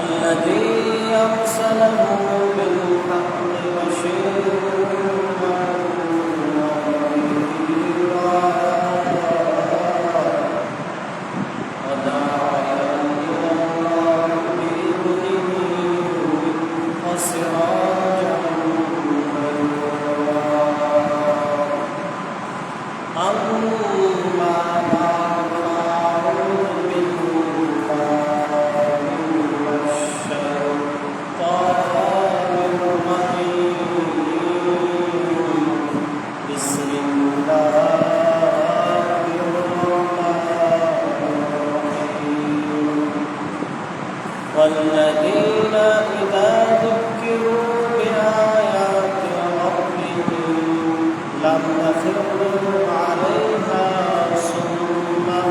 الذي أرسله بالحق بشيرا ونذيرا وداعيا إلى الله بإذنه وسراجا منيرا أما بعد فأعوذ بالله من الشيطان الرجيم بسم الله الرحمن الرحيم والذين إذا ذكروا بآيات ربهم لم يخروا عليها صما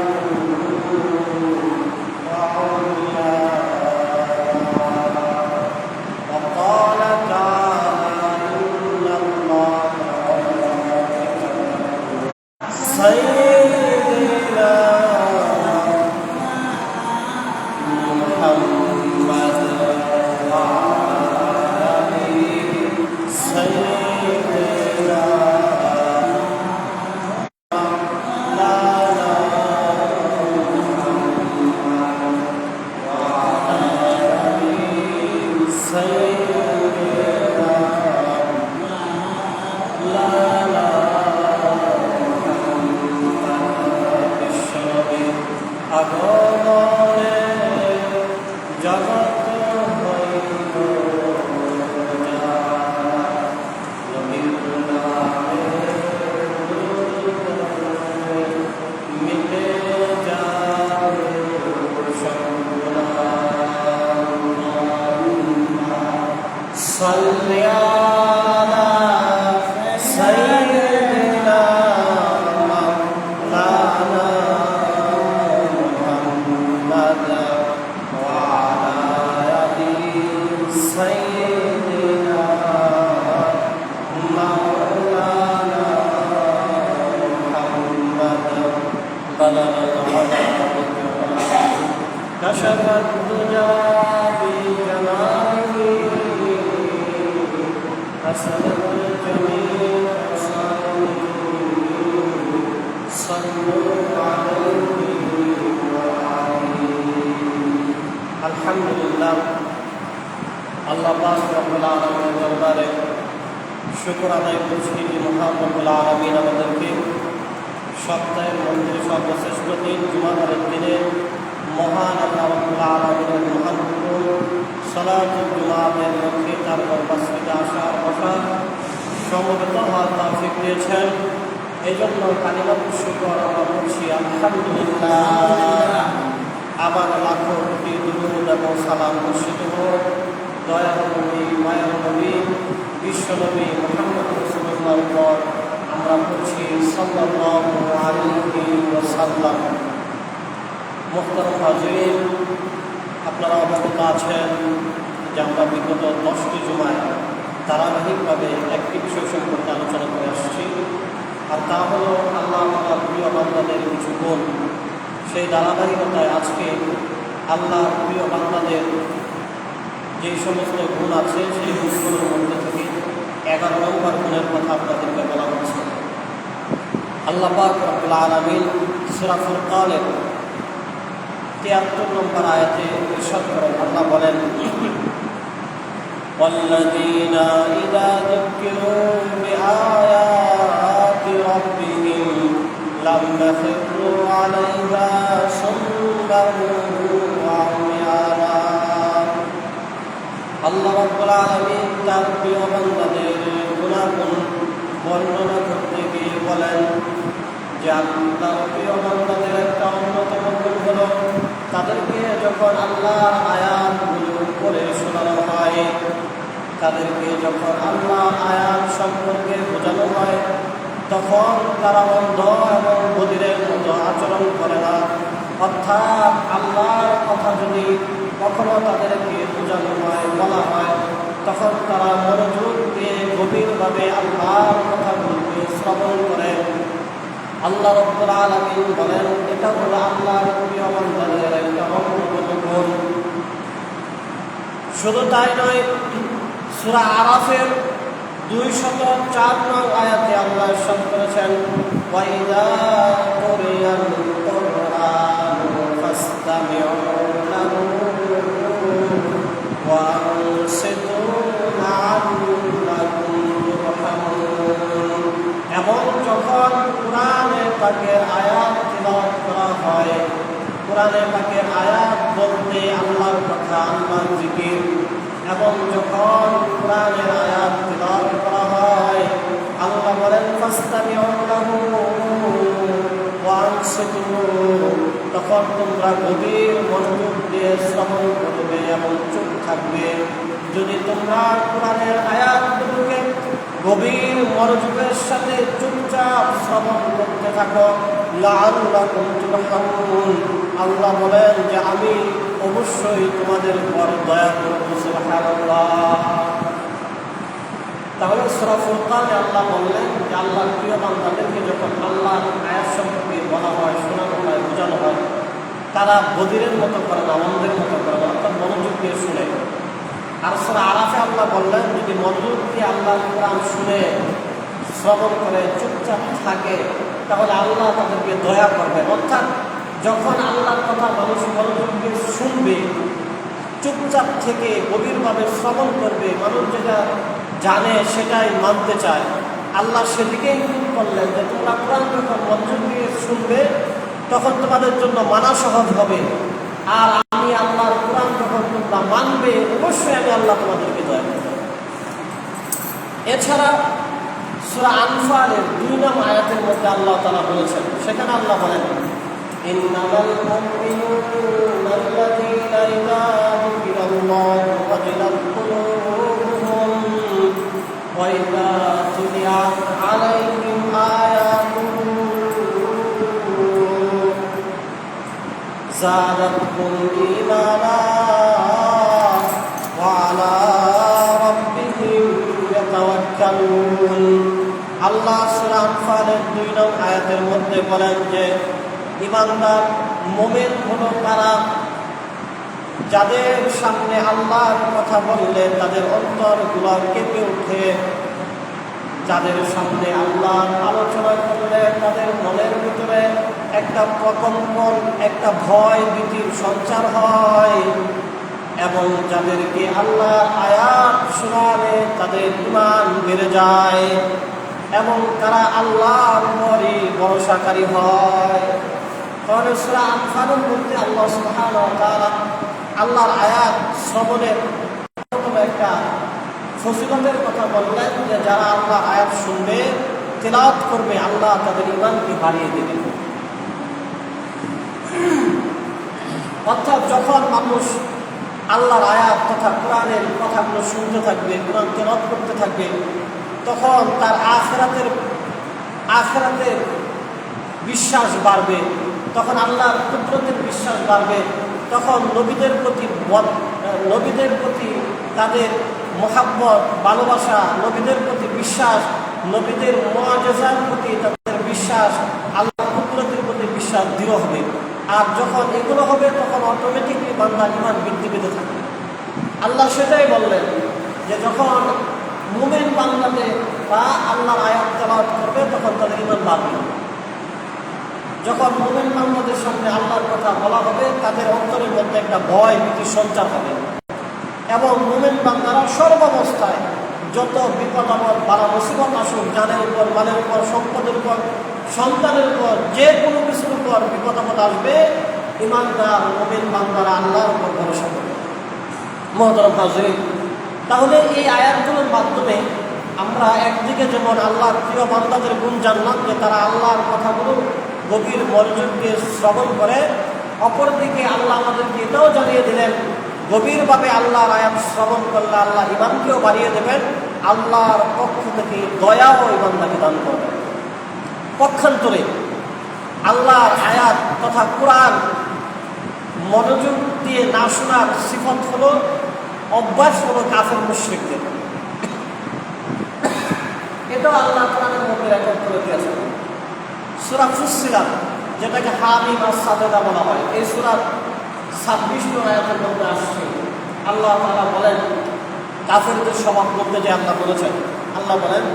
وعميانا وقال تعالى إن الله وملائكته سيدنا محمد وعلى آله سيدنا আগমনে জগৎ হইল মিটে যাবে সাল্লি আলা সাইয়্যিদিনা মাওলানা মুহাম্মদ ওয়া আলা আলি সাইয়্যিদিনা মাওলানা মুহাম্মদ বালাগাল উলা كشفت الدجى بجماله حسنت الجميع صلوا عليه الحمد لله আল্লাহ পাক রব্বুল আলামিনের দরবারে শুকর আদায় করছি যে মহান রব্বুল আলামিন আমাদেরকে সপ্তাহের মধ্যে সর্বশ্রেষ্ঠ দিন জুমার দিনে মহান আল্লাহ রব্বুল আলামিনের মহান হুকুম সালাতুল জুমাতের মধ্যে তার উপস্থিতিতে আসা বসা সমবেত হওয়ার তৌফিক দিয়েছেন। এই জন্য কালিমাতুশ শুকর আমরা বলছি আলহামদুলিল্লাহ। আবার লাখো কোটি দুরূদ এবং সালাম বর্ষিত হোক দয়ার নবী মায়ার নবী বিশ্বনবী মুহাম্মদ রাসূলুল্লাহর উপর। আমরা বলছি সাল্লাল্লাহু আলাইহি ওয়াসাল্লাম। মুহতারাম হাজিরিন, আপনারা অবগত আছেন যে আমরা বিগত 10টি জুমায় ধারাবাহিকভাবে একটি বিষয় সম্পর্কে আলোচনা করে আসছি, আর তা হল আল্লাহ তাআলার প্রিয় বান্দাদের কিছু গুণ। সেই ধারাবাহিকতায় আজকে আল্লাহর প্রিয় বান্দাদের যে সমস্ত গুণ আছে সেই গুণগুলোর মধ্যে থেকে 11 নম্বর গুণের কথা আপনাদেরকে বলা হচ্ছে। আল্লাহ পাক রব্বুল আলামিন সূরা ফুরকানের 73 নম্বর আয়াতে ইরশাদ করেন, আল্লাহ বলেন والذين إذا ذكروا بآيات ربهم لم يخروا عليها صما وعميانا। আল্লাহ রাব্বুল আলামিন তার প্রিয় বান্দাদের গুণাগুণ বর্ণনা করতে গিয়ে বলেন যে আল্লাহর প্রিয় বান্দাদের একটা অন্যতম গুণ হলো তাদেরকে যখন আল্লাহর আয়াতগুলো পড়ে শোনানো হয়, তাদেরকে যখন আল্লাহর আয়াত সম্পর্কে বোঝানো হয়, তখন তারা অন্ধ এবং বধিরের মতো আচরণ করে না। অর্থাৎ আল্লাহর কথা যদি কখনো তাদেরকে বোঝানো হয়, বলা হয়, তখন তারা মনোযোগ দিয়ে গভীরভাবে আল্লাহর কথাগুলোকে শ্রবণ করে আল্লাহ রাব্বুল আলামিন বলেন এটা হলো আল্লাহর প্রিয় বান্দাদের একটা অনন্য গুণ। শুধু তাই নয়, সূরা আরাফের 204 নং আয়াতে আল্লাহ ইরশাদ করেছেন ওয়াইদা কুরিয়াল কুরআন ফাসতামিউ লাহু ওয়া আনসিতু লাআল্লাকুম তুরহামুন। এবং যখন কোরআনে পাকের আয়াত তিলাওয়াত করা হয়, কোরআনে পাকের আয়াত বলতে আল্লাহর কথা, আল্লাহর জিকির, এবং যখন কোরআনের আয়াত তিলাওয়াত করা হয় আল্লাহ বলেন ফাসতামিউ লাহু ওয়া আনসিতু, তখন তোমরা গভীর মনোযোগ দিয়ে শ্রবণ করবে এবং চুপ থাকবে। যদি তোমরা কোরআনের আয়াতগুলোকে গভীর মনোযোগের সাথে চুপচাপ শ্রবণ করতে থাকো লাআল্লাকুম তুরহামুন, আল্লাহ বলেন যে আমি অবশ্যই তোমাদের উপর দয়া করব। সুবহানাল্লাহ। তাহলে সূরা ফুরকানে আল্লাহ বললেন যে আল্লাহর প্রিয় বান্দাদেরকে যখন আল্লাহর আয়াত সম্পর্কে বলা হয়, শোনানো হয়, বোঝানো হয়, তারা বধিরের মতো করে না, অন্ধের মতো করে না, অর্থাৎ মনোযোগ দিয়ে শুনে। আর সূরা আরাফে আল্লাহ বললেন যদি মনোযোগ দিয়ে আল্লাহর কোরআন শুনে শ্রবণ করে চুপচাপ থাকে তাহলে আল্লাহ তাদেরকে দয়া করবেন। অর্থাৎ যখন আল্লাহর কথা মানুষ মনোযোগ দিয়ে শুনবে, চুপচাপ থেকে গভীরভাবে শ্রবণ করবে, মানুষ যেটা জানে সেটাই মানতে চায়, আল্লাহ সেদিকেই করলেন যে তোমরা কোরআন যখন মনোযোগ দিয়ে শুনবে তখন তোমাদের জন্য মানা সহজ হবে। আর আমি আল্লাহর কোরআন যখন তোমরা মানবে অবশ্যই আমি আল্লাহ তোমাদেরকে দয়া করব। এছাড়া সূরা আনফালের 2 নং আয়াতের মধ্যে আল্লাহ তাআলা বলেছেন, সেখানে আল্লাহ বলেন ইন্নামাল মুমিনুনা আল্লাযীনা ইযা যুকিরাল্লাহু ওয়াজিলাত কুলুবুহুম ওয়া ইযা তুলিয়াত আলাইহিম আয়াতুহু زادتهم إيمانا وعلى ربهم يتوكلون। আল্লাহ সূরা আনফালের 2 নং আয়াতের মধ্যে বলেন যে ঈমানদার মুমিন হলো তারা যাদের সামনে আল্লাহর কথা বললে তাদের অন্তরগুলো কেঁপে ওঠে, যাদের সামনে আল্লাহর আলোচনা করলে তাদের মনের ভিতরে একটা প্রকম্পন, একটা ভয় ভীতির সঞ্চার হয়, এবং যাদেরকে আল্লাহর আয়াত শোনালে তাদের ঈমান বেড়ে যায় এবং তারা আল্লাহর উপরই ভরসাকারী হয়। কারণ সূরা আনফালের মধ্যে আল্লাহ সুবহানাহু ওয়া তাআলা আল্লাহর আয়াত শ্রবণের একটা ফজিলতের কথা বললেন যে যারা আল্লাহর আয়াত শুনবে, তেলাওয়াত করবে, আল্লাহ তাদের ঈমানকে বাড়িয়ে দেবেন। অর্থাৎ যখন মানুষ আল্লাহর আয়াত তথা কোরআনের কথাগুলো শুনতে থাকবে, কোরআন তেলাওয়াত করতে থাকবে, তখন তার আখিরাতের বিশ্বাস বাড়বে, তখন আল্লাহর কুদরতের বিশ্বাস বাড়বে, তখন নবীদের প্রতি তাদের মহাব্বত, ভালোবাসা, নবীদের প্রতি বিশ্বাস, নবীদের মুআজিজার প্রতি তাদের বিশ্বাস, আল্লাহর কুদরতের প্রতি বিশ্বাস দৃঢ় হবে। আর যখন এগুলো হবে তখন অটোমেটিকলি বান্দার ঈমান বৃদ্ধি পেতে থাকবে। আল্লাহ সেটাই বললেন যে যখন মুমিন বান্দাতে বা আল্লাহর আয়াত তেলাওয়াত করবে তখন তাদের ঈমান বাড়বে। যখন মুমিন বান্দাদের সামনে আল্লাহর কথা বলা হবে তাদের অন্তরের মধ্যে একটা ভয় ভীতির সঞ্চার হবে, এবং মুমিন বান্দারা সর্বাবস্থায় যত বিপদ আপদ বালা মুসিবত আসুক, জানের উপর, মালের উপর, সম্পদের উপর, সন্তানের উপর, যে কোনো কিছুর উপর বিপদ আপদ আসবে, ঈমানদার মুমিন বান্দারা আল্লাহর উপর ভরসা করবে। মুহতারাম হাজিরিন, তাহলে এই আয়াতগুলোর মাধ্যমে আমরা একদিকে যেমন আল্লাহর প্রিয় বান্দাদের গুণ জানলাম যে তারা আল্লাহর কথাগুলো গভীর মনোযোগ দিয়ে শ্রবণ করে, অপরদিকে আল্লাহ আমাদেরকে এটাও জানিয়ে দিলেন গভীরভাবে আল্লাহর আয়াত শ্রবণ করলে আল্লাহ ঈমানকেও বাড়িয়ে দেবেন, আল্লাহর পক্ষ থেকে দয়াও ঈমানদারকে দান করবেন। পক্ষান্তরে আল্লাহর আয়াত তথা কোরআন মনোযোগ দিয়ে না শোনার সিফত হলো, অভ্যাস হলো কাফের মুশরিকদের। এটাও আল্লাহ কোরআনের মধ্যে রেকর্ড করে দিয়েছেন। সূরা ফুসসিলাত, যেটাকে হামিম আর সাজদা বলা হয়, এই সূরার 26 নং আয়াতের মধ্যে আসছে। আল্লাহ তাআলা বলেন কাফেরদের স্বভাব বলতে যে আল্লাহ বলেছেন, আল্লাহ বলেন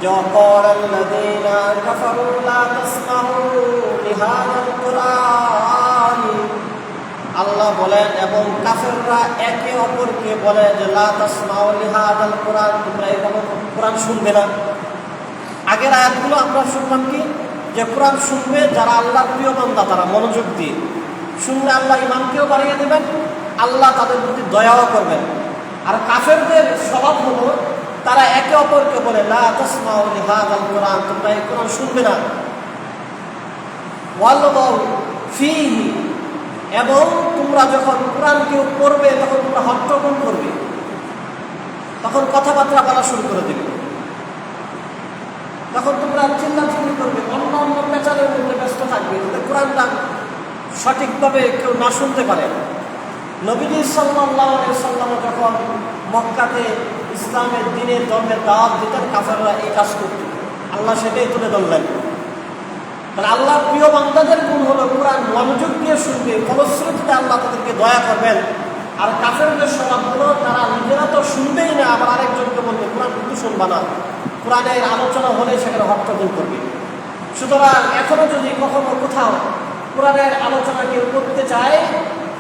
وقال الذين كفروا لا تسمعوا لهذا القرآن, আল্লাহ বলেন এবং কাফেররা একে অপরকে বলে যে লা তাসমাউ লিহাদাল কোরআন, তোমরা এই কোরআন শুনবে না। আগের আয়াতগুলো আমরা শুনলাম কি, যে কোরআন শুনবে যারা আল্লাহর প্রিয় বান্দা, তারা মনোযোগ দিয়ে শুনলে আল্লাহ ইমানকেও বাড়িয়ে দেবেন, আল্লাহ তাদের প্রতি দয়াও করবেন। আর কাফেরদের স্বভাব হলো তারা একে অপরকে বলে লা তাসমাউ লিহাদাল কোরআন, তোমরা এই কোরআন শুনবে না। ওয়ালগাউ ফীহি, এবং তোমরা যখন কোরআন কেউ পড়বে তখন তোমরা হট্টগোল করবে, তখন কথাবার্তা বলা শুরু করে দেবে, তখন তোমরা চিল্লাচিল্লি করবে, অন্য অন্য পেঁচালের মধ্যে ব্যস্ত থাকবে, যাতে কোরআনটা সঠিকভাবে কেউ না শুনতে পারে। নবীজি সাল্লাল্লাহু আলাইহি ওয়াসাল্লাম যখন মক্কাতে ইসলামের দ্বীনের ধর্মের দাওয়াত দিতেন, কাফেররা এই কাজ করত, আল্লাহ সেটাই তুলে ধরলেন। তাহলে আল্লাহর প্রিয় বান্দাদের গুণ হলো কোরআন মনোযোগ দিয়ে শুনবে, ফলশ্রুতিতে আল্লাহ তাদেরকে দয়া করবেন। আর কাফেরদের স্বভাব হলো তারা নিজেরা তো শুনবেই না, আবার আরেকজনকে বলবে কোরআন কিন্তু শুনবা না, কোরআনের আলোচনা হলে সেখানে হট্টগোল করবে। সুতরাং এখনো যদি কখনো কোথাও কোরআনের আলোচনা কেউ করতে চায়,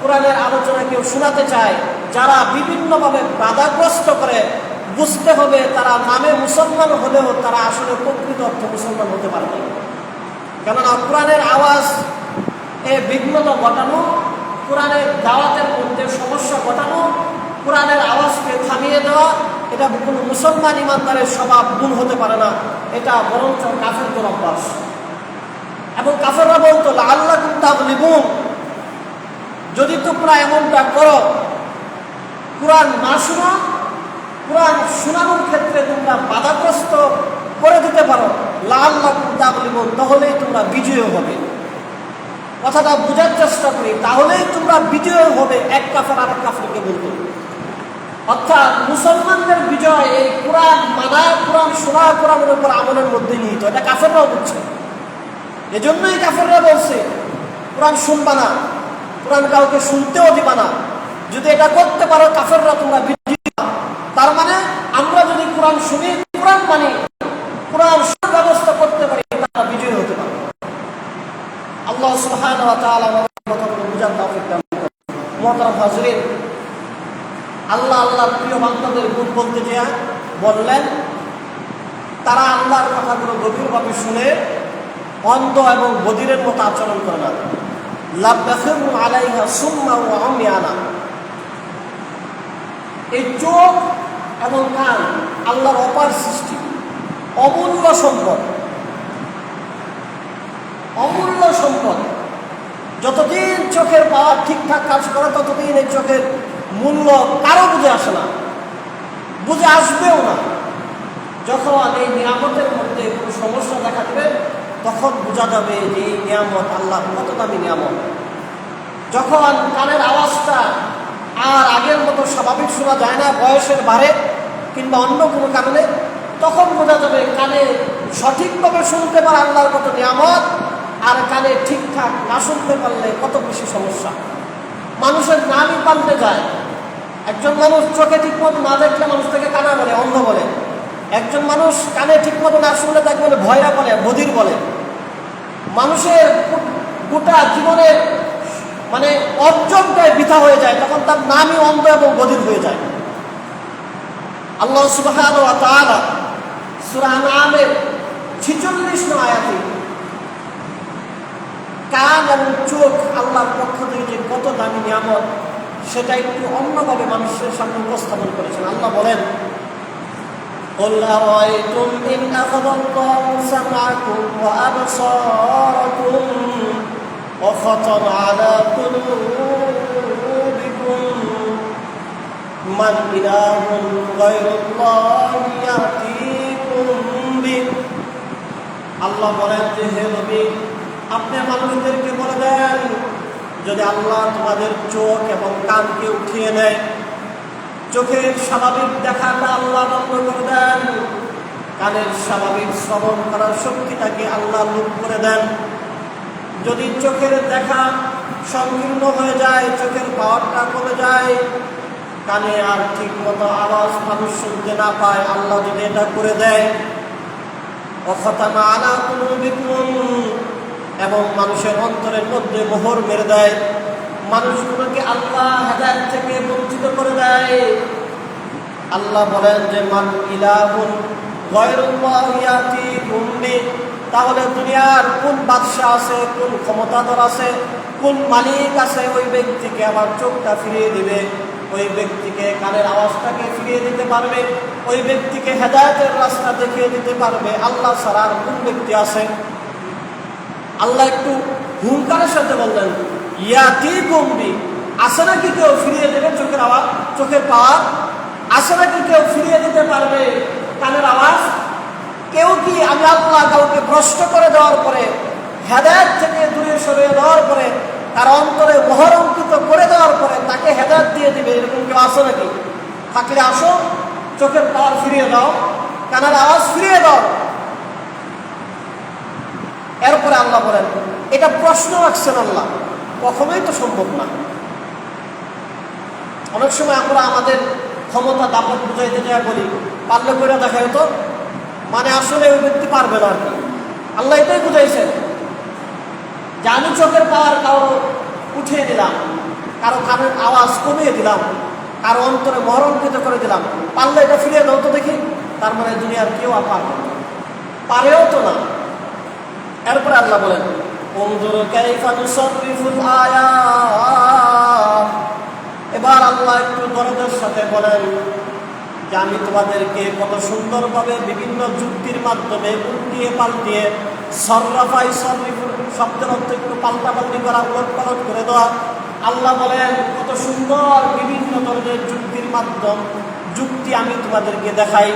কোরআনের আলোচনা কেউ শোনাতে চায়, যারা বিভিন্নভাবে বাধাগ্রস্ত করে, বুঝতে হবে তারা নামে মুসলমান হলেও তারা আসলে প্রকৃত অর্থে মুসলমান হতে পারবে। কেননা কোরআনের আওয়াজ বিঘ্নতা ঘটানো, কোরআনের দাওয়াতের মধ্যে সমস্যা ঘটানো, কোরআনের আওয়াজকে থামিয়ে দেওয়া, এটা কোনো মুসলমান ইমানদারের স্বভাব গুণ হতে পারে না, এটা বরঞ্চ কাফেরদের অভ্যাস। এবং কাফেররা বলতো লাআল্লাকুম তাগলিবুন, যদি তোমরা এমনটা করো, কোরআন না শোনো, কোরআন শোনানোর ক্ষেত্রে তোমরা বাধাগ্রস্ত করে দিতে পারো, লাআল্লাকুম তাগলিবুন, তাহলেই তোমরা বিজয় হবে। কথাটা বোঝার চেষ্টা করি, তাহলেই তোমরা বিজয় হবে, এক কাফের আরেক কাফেরকে বলতো। অর্থাৎ মুসলমানদের বিজয় এই কোরআন মানা, কোরআন শোনা, কোরআনের উপর আমলের মধ্যে নিহিত, এটা কাফেররাও বুঝছে। এজন্যই কাফেররা বলছে কোরআন শুনবা না, কোরআন কাউকে শুনতেও দিবা না। যদি এটা করতে পারো কাফেররা, তোমরা বিজয়ী। তার মানে আমরা যদি কোরআন শুনি, কোরআন মানি, কোরআন শোনার ব্যবস্থা করতে পারি, তারা বিজয়ী হতে পারে। আল্লাহ সুবহানাহু ওয়া তাআলা কথাগুলো বুঝার তৌফিক দান করুন। মুহতারাম হাজরিন, আল্লাহ আল্লাহর প্রিয় বান্দাদের গুণ বলতে যেয়ে বললেন তারা আল্লাহর কথাগুলো গভীরভাবে শুনে অন্ধ এবং বধিরের মতো আচরণ করে না। লাব্বাখিরু আলাইহা সুম্মা ওয়া উমিয়ানা, এই চোখ এবং কান আল্লাহর অপার সৃষ্টি, অমূল্য সম্পদ, অমূল্য সম্পদ। যতদিন চোখের পাওয়ার ঠিকঠাক কাজ করে, ততদিন এই চোখের মূল্য কারো বুঝে আসে না, বুঝে আসবেও না। যখন এই নিয়ামতের মধ্যে কোনো সমস্যা দেখা দেবে, তখন বোঝা যাবে যে এই নিয়ামত আল্লাহ কত দামি নিয়ামত। যখন কানের আওয়াজটা আর আগের মতো স্বাভাবিক শোনা যায় না, বয়সের ভারে কিংবা অন্য কোনো কারণে, তখন বোঝা যাবে কানে সঠিকভাবে শুনতে পারে আল্লাহর কত নিয়ামত, আর কানে ঠিকঠাক না শুনতে পারলে কত বেশি সমস্যা। মানুষের নামই পাল্টে যায়। একজন মানুষ চোখে ঠিকমতো না দেখলে মানুষ তাকে কানা বলে, অন্ধ বলে। একজন মানুষ কানে ঠিকমতো না শুনলে তাকে বলে ভয়রা বলে, বধির বলে। মানুষের গোটা জীবনের মানে অর্জনটাই বৃথা হয়ে যায়, তখন তার নামই অন্ধ এবং বধির হয়ে যায়। আল্লাহ সুবহানাহু ওয়া তাআলা সূরা আনআমের 46 নং আয়াতে কান এবং চোখ আল্লাহর পক্ষ থেকে যে কত দামি নিয়ামত, সেটা একটু অন্যভাবে মানুষের সামনে উপস্থাপন করেছেন। আল্লাহ বলেন قُلْ أَرَأَيْتُمْ إِنْ أَخَذَ اللَّهُ سَمْعَكُمْ وَأَبْصَارَكُمْ وَخَتَمَ عَلَى قُلُوبِكُمْ مَنْ إِلَٰهٌ غَيْرُ اللَّهِ يَأْتِيكُمْ بِهِ। আল্লাহ বলেন যে হে নবী, আপনি মানুষদেরকে বলে দেন, যদি আল্লাহ তোমাদের চোখ এবং কানকে উঠিয়ে নেয়, চোখের স্বাভাবিক দেখাটা আল্লাহ বন্ধ করে দেন, কানের স্বাভাবিক শ্রবণ করার শক্তিটাকে আল্লাহ লুপ করে দেন। যদি চোখের দেখা সংকীর্ণ হয়ে যায়, চোখের পাওয়ারটা কমে যায়, কানে আর ঠিক মতো আওয়াজ মানুষ শুনতে না পায়, আল্লাহ যদি এটা করে দেয়, অখতামা আলা কুলুবিকুম, এবং মানুষের অন্তরের মধ্যে মোহর মেরে দেয়, মানুষগুলোকে আল্লাহ হেদায়েত থেকে বঞ্চিত করে দেয়। আল্লাহ বলেন যে মান ইলাহুন গায়রুল্লাহি ইয়াতিকুম বি, তাহলে দুনিয়ার কোন বাদশা আছে, কোন ক্ষমতাধর আছে, কোন মালিক আছে, ওই ব্যক্তিকে আমার চোখটা ফিরিয়ে দিবে, ওই ব্যক্তিকে কানের আওয়াজটাকে ফিরিয়ে দিতে পারবে, ওই ব্যক্তিকে হেদায়েতের রাস্তা দেখিয়ে দিতে পারবে আল্লাহ ছাড়া আর কোন ব্যক্তি আছে? আল্লাহ একটু হুঙ্কারের সাথে বললেন ইয়াতিকুম বি, আছে নাকি কেউ ফিরিয়ে দেবে চোখের আওয়াজ, চোখের পাওয়ার? আছে নাকি কেউ ফিরিয়ে দিতে পারবে কানের আওয়াজ? কেউ কি, আমি আল্লাহ কাউকে ভ্রষ্ট করে দেওয়ার পরে, হেদায়েত থেকে দূরে সরিয়ে দেওয়ার পরে, তার অন্তরে মোহর অঙ্কিত করে দেওয়ার পরে তাকে হেদায়েত দিয়ে দিবে, এরকম কেউ আসো নাকি? থাকলে আসো, চোখের পাওয়ার ফিরিয়ে দাও, কানের আওয়াজ ফিরিয়ে দাও। এরপরে আল্লাহ বলেন, এটা প্রশ্ন রাখছেন আল্লাহ, কখনোই তো সম্ভব না। অনেক সময় আমরা আমাদের ক্ষমতা দাপট বুঝাইতে যায় বলি, পারলে করে দেখা যেত, মানে আসলে ওই ব্যক্তি পারবে না আর কি। আল্লাহ এটাই বুঝাইছেন যে আমি চোখের পাওয়ার কারো উঠিয়ে দিলাম, কারো কানের আওয়াজ কমিয়ে দিলাম, কারো অন্তরে মরণকৃত করে দিলাম, পারলে এটা ফিরিয়ে দাও তো দেখি। তার মানে দুনিয়ার কেউ আর পারবে না, পারেও তো না। এরপরে আল্লাহ বলেন উনজুরু কাইফা নুসাররিফুল আয়াত, এবার আল্লাহ একটু দরদের সাথে বলেন যে আমি তোমাদেরকে কত সুন্দরভাবে বিভিন্ন যুক্তির মাধ্যমে উল্টিয়ে পাল্টিয়ে, সররাফাই সররিফুল শব্দের অর্থ একটু পাল্টাপাল্টি করা, উলটপালট করে দেওয়া। আল্লাহ বলেন কত সুন্দর বিভিন্ন ধরনের যুক্তির মাধ্যম, যুক্তি আমি তোমাদেরকে দেখাই।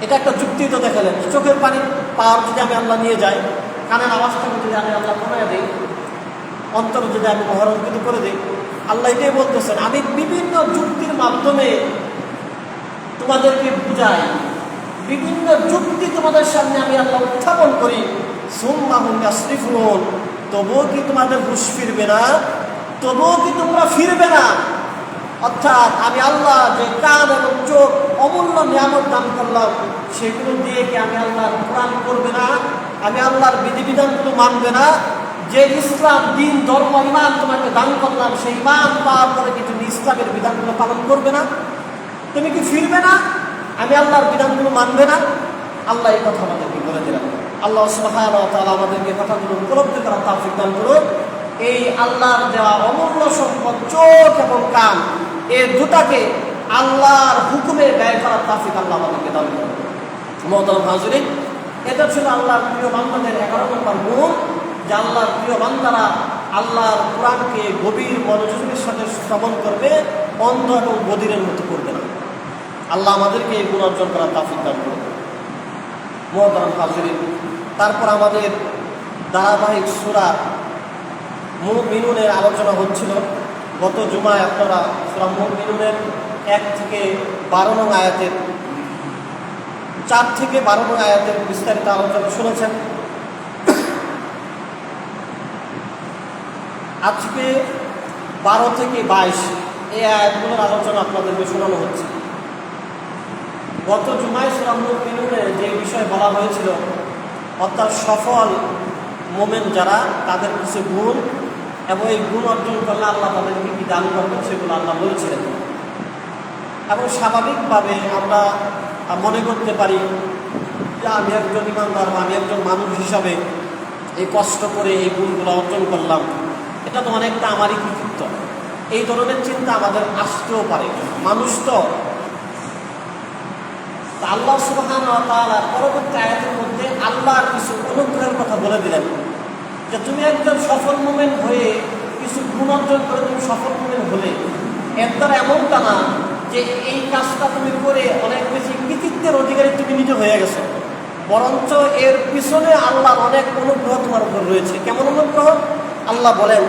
এটা একটা যুক্তি তো দেখালেন, চোখের পানি পাওয়ার যদি আমি আল্লাহ নিয়ে যাই, কানের আওয়াজটাকে যদি আমি আল্লাহ কমাইয়া দিই, অন্তর যদি আমি মহারঞ্জিত করে দিই, আল্লাহ এটাই বলতেছেন আমি বিভিন্ন যুক্তির মাধ্যমে তোমাদেরকে বুঝাই, বিভিন্ন যুক্তি তোমাদের সামনে আমি আল্লাহ উত্থাপন করি। সুম্মা হুম ইয়াসরিফুন, তবুও কি তোমাদের হুঁশ ফিরবে না? তবুও কি তোমরা ফিরবে না? অর্থাৎ আমি আল্লাহ যে কান এবং চোখ অমূল্য নিয়ামত দান করলাম, সেগুলো দিয়ে কি আমি আল্লাহর কোরআন করবে না? আমি আল্লাহর বিধিবিধানগুলো মানবে না? যে ইসলাম দিন ধর্ম ইমান তোমাকে দান করলাম, সেই ইমান পাওয়ার পরে কি তুমি ইসলামের বিধানগুলো পালন করবে না? তুমি কি ফিরবে না? আমি আল্লাহর বিধানগুলো মানবে না? আল্লাহ এই কথা আমাদেরকে বলে দিলেন। আল্লাহ সুবহানাহু ওয়া তাআলা আমাদেরকে কথাগুলো উপলব্ধি করার তৌফিক দান করুন। এই আল্লাহর দেওয়া অমূল্য সম্পদ চোখ এবং কান, এই দুটাকে আল্লাহর হুকুমে ব্যয় করার তৌফিক আল্লাহ আমাদেরকে দান করুন। মুহতারাম হাজিরিন, এটা ছিল আল্লাহর প্রিয় বান্দাদের 11 নম্বর গুণ, যে আল্লাহর প্রিয় বান্দারা আল্লাহর কোরআনকে গভীর মনোযোগের সাথে শ্রবণ করবে, অন্ধ এবং বধিরের মতো করবে না। আল্লাহ আমাদেরকে এই গুণ অর্জন করার তৌফিক দান করুন। মুহতারাম হাজিরিন, তারপর আমাদের ধারাবাহিক সূরা মুমিনুনের আলোচনা হচ্ছিল। গত জুমায় আপনারা সূরা মুমিনুনের 1 থেকে 12 নং আয়াতের 4 থেকে 12 নং আয়াতের বিস্তারিত আলোচনা শুনেছেন। আজকে 12 থেকে 22 এই আয়াতগুলোর আলোচনা আপনাদেরকে শোনানো হচ্ছে। গত জুমায় সূরা মুমিনুনে যে বিষয় বলা হয়েছিল, অর্থাৎ সফল মোমেন যারা, তাদের কিছু গুণ এবং এই গুণ অর্জন করলে আল্লাহ তাদেরকে কি দান করবেন সেগুলো আল্লাহ বলেছিলেন। এবং স্বাভাবিকভাবে আমরা মনে করতে পারি যে আমি একজন ইমানদার বা আমি একজন মানুষ হিসাবে এই কষ্ট করে এই গুণগুলো অর্জন করলাম, এটা তো অনেকটা আমারই কৃতিত্ব, এই ধরনের চিন্তা আমাদের আসতেও পারে। মানুষ তো। আল্লাহ সুবহানাহু ওয়া তাআলা পরবর্তী আয়াতের মধ্যে আল্লাহর কিছু অনুগ্রহের কথা বলে দিলেন, যে তুমি একজন সফল মুমিন হয়ে কিছু গুণ অর্জন করে তুমি সফল মুমিন হলে, এর দ্বারা এমনটা না যে এই কাজটা তুমি করে অনেক বেশি কৃতিত্বের অধিকারী তুমি নিজে হয়ে গেছো, বরঞ্চ এর পিছনে আল্লাহর অনেক অনুগ্রহ তোমার উপর রয়েছে। কেমন অনুগ্রহ? আল্লাহ বলেন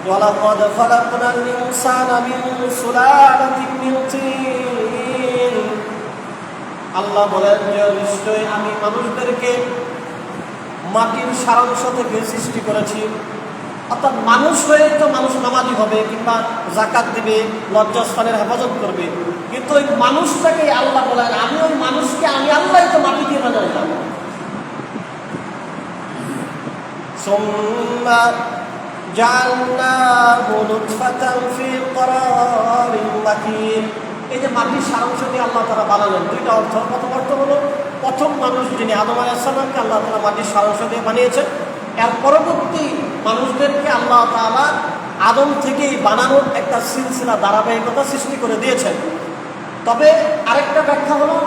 ওয়ালাকাদ খালাকনাল ইনসানা মিন সুলালাতিন মিন তিন, আল্লাহ বলেন যে নিশ্চয়ই আমি মানুষদেরকে মাটির সারাংশ থেকে সৃষ্টি করেছি। অর্থাৎ মানুষ হয়ে তো মানুষ নামাজি হবে কিংবা যাকাত দিবে, লজ্জাস্থানের হেফাজত করবে, কিন্তু ওই মানুষটাকে আল্লাহ বলেন আমি ওই মানুষকে আমি আল্লাহ তো মাটি দিয়ে বানাইলাম। সুম্মা জাআলনাহু নুতফাতান ফি ক্বরারিন মাকিন। এই যে মাটির সারাংশ দিয়ে আল্লাহ তাআলা বানালেন, দুইটা অর্থ। প্রথম অর্থ হলো প্রথম মানুষ যিনি আদম আলাইহিস সালামকে আল্লাহ তাআলা মাটির সারাংশ দিয়ে বানিয়েছেন, এর পরবর্তী মানুষদেরকে আল্লাহ তাআলা আদম থেকেই বানানোর একটা সিলসিলা ধারাবাহিকতা সৃষ্টি করে দিয়েছেন। তবে আরেকটা ব্যাখ্যা হলো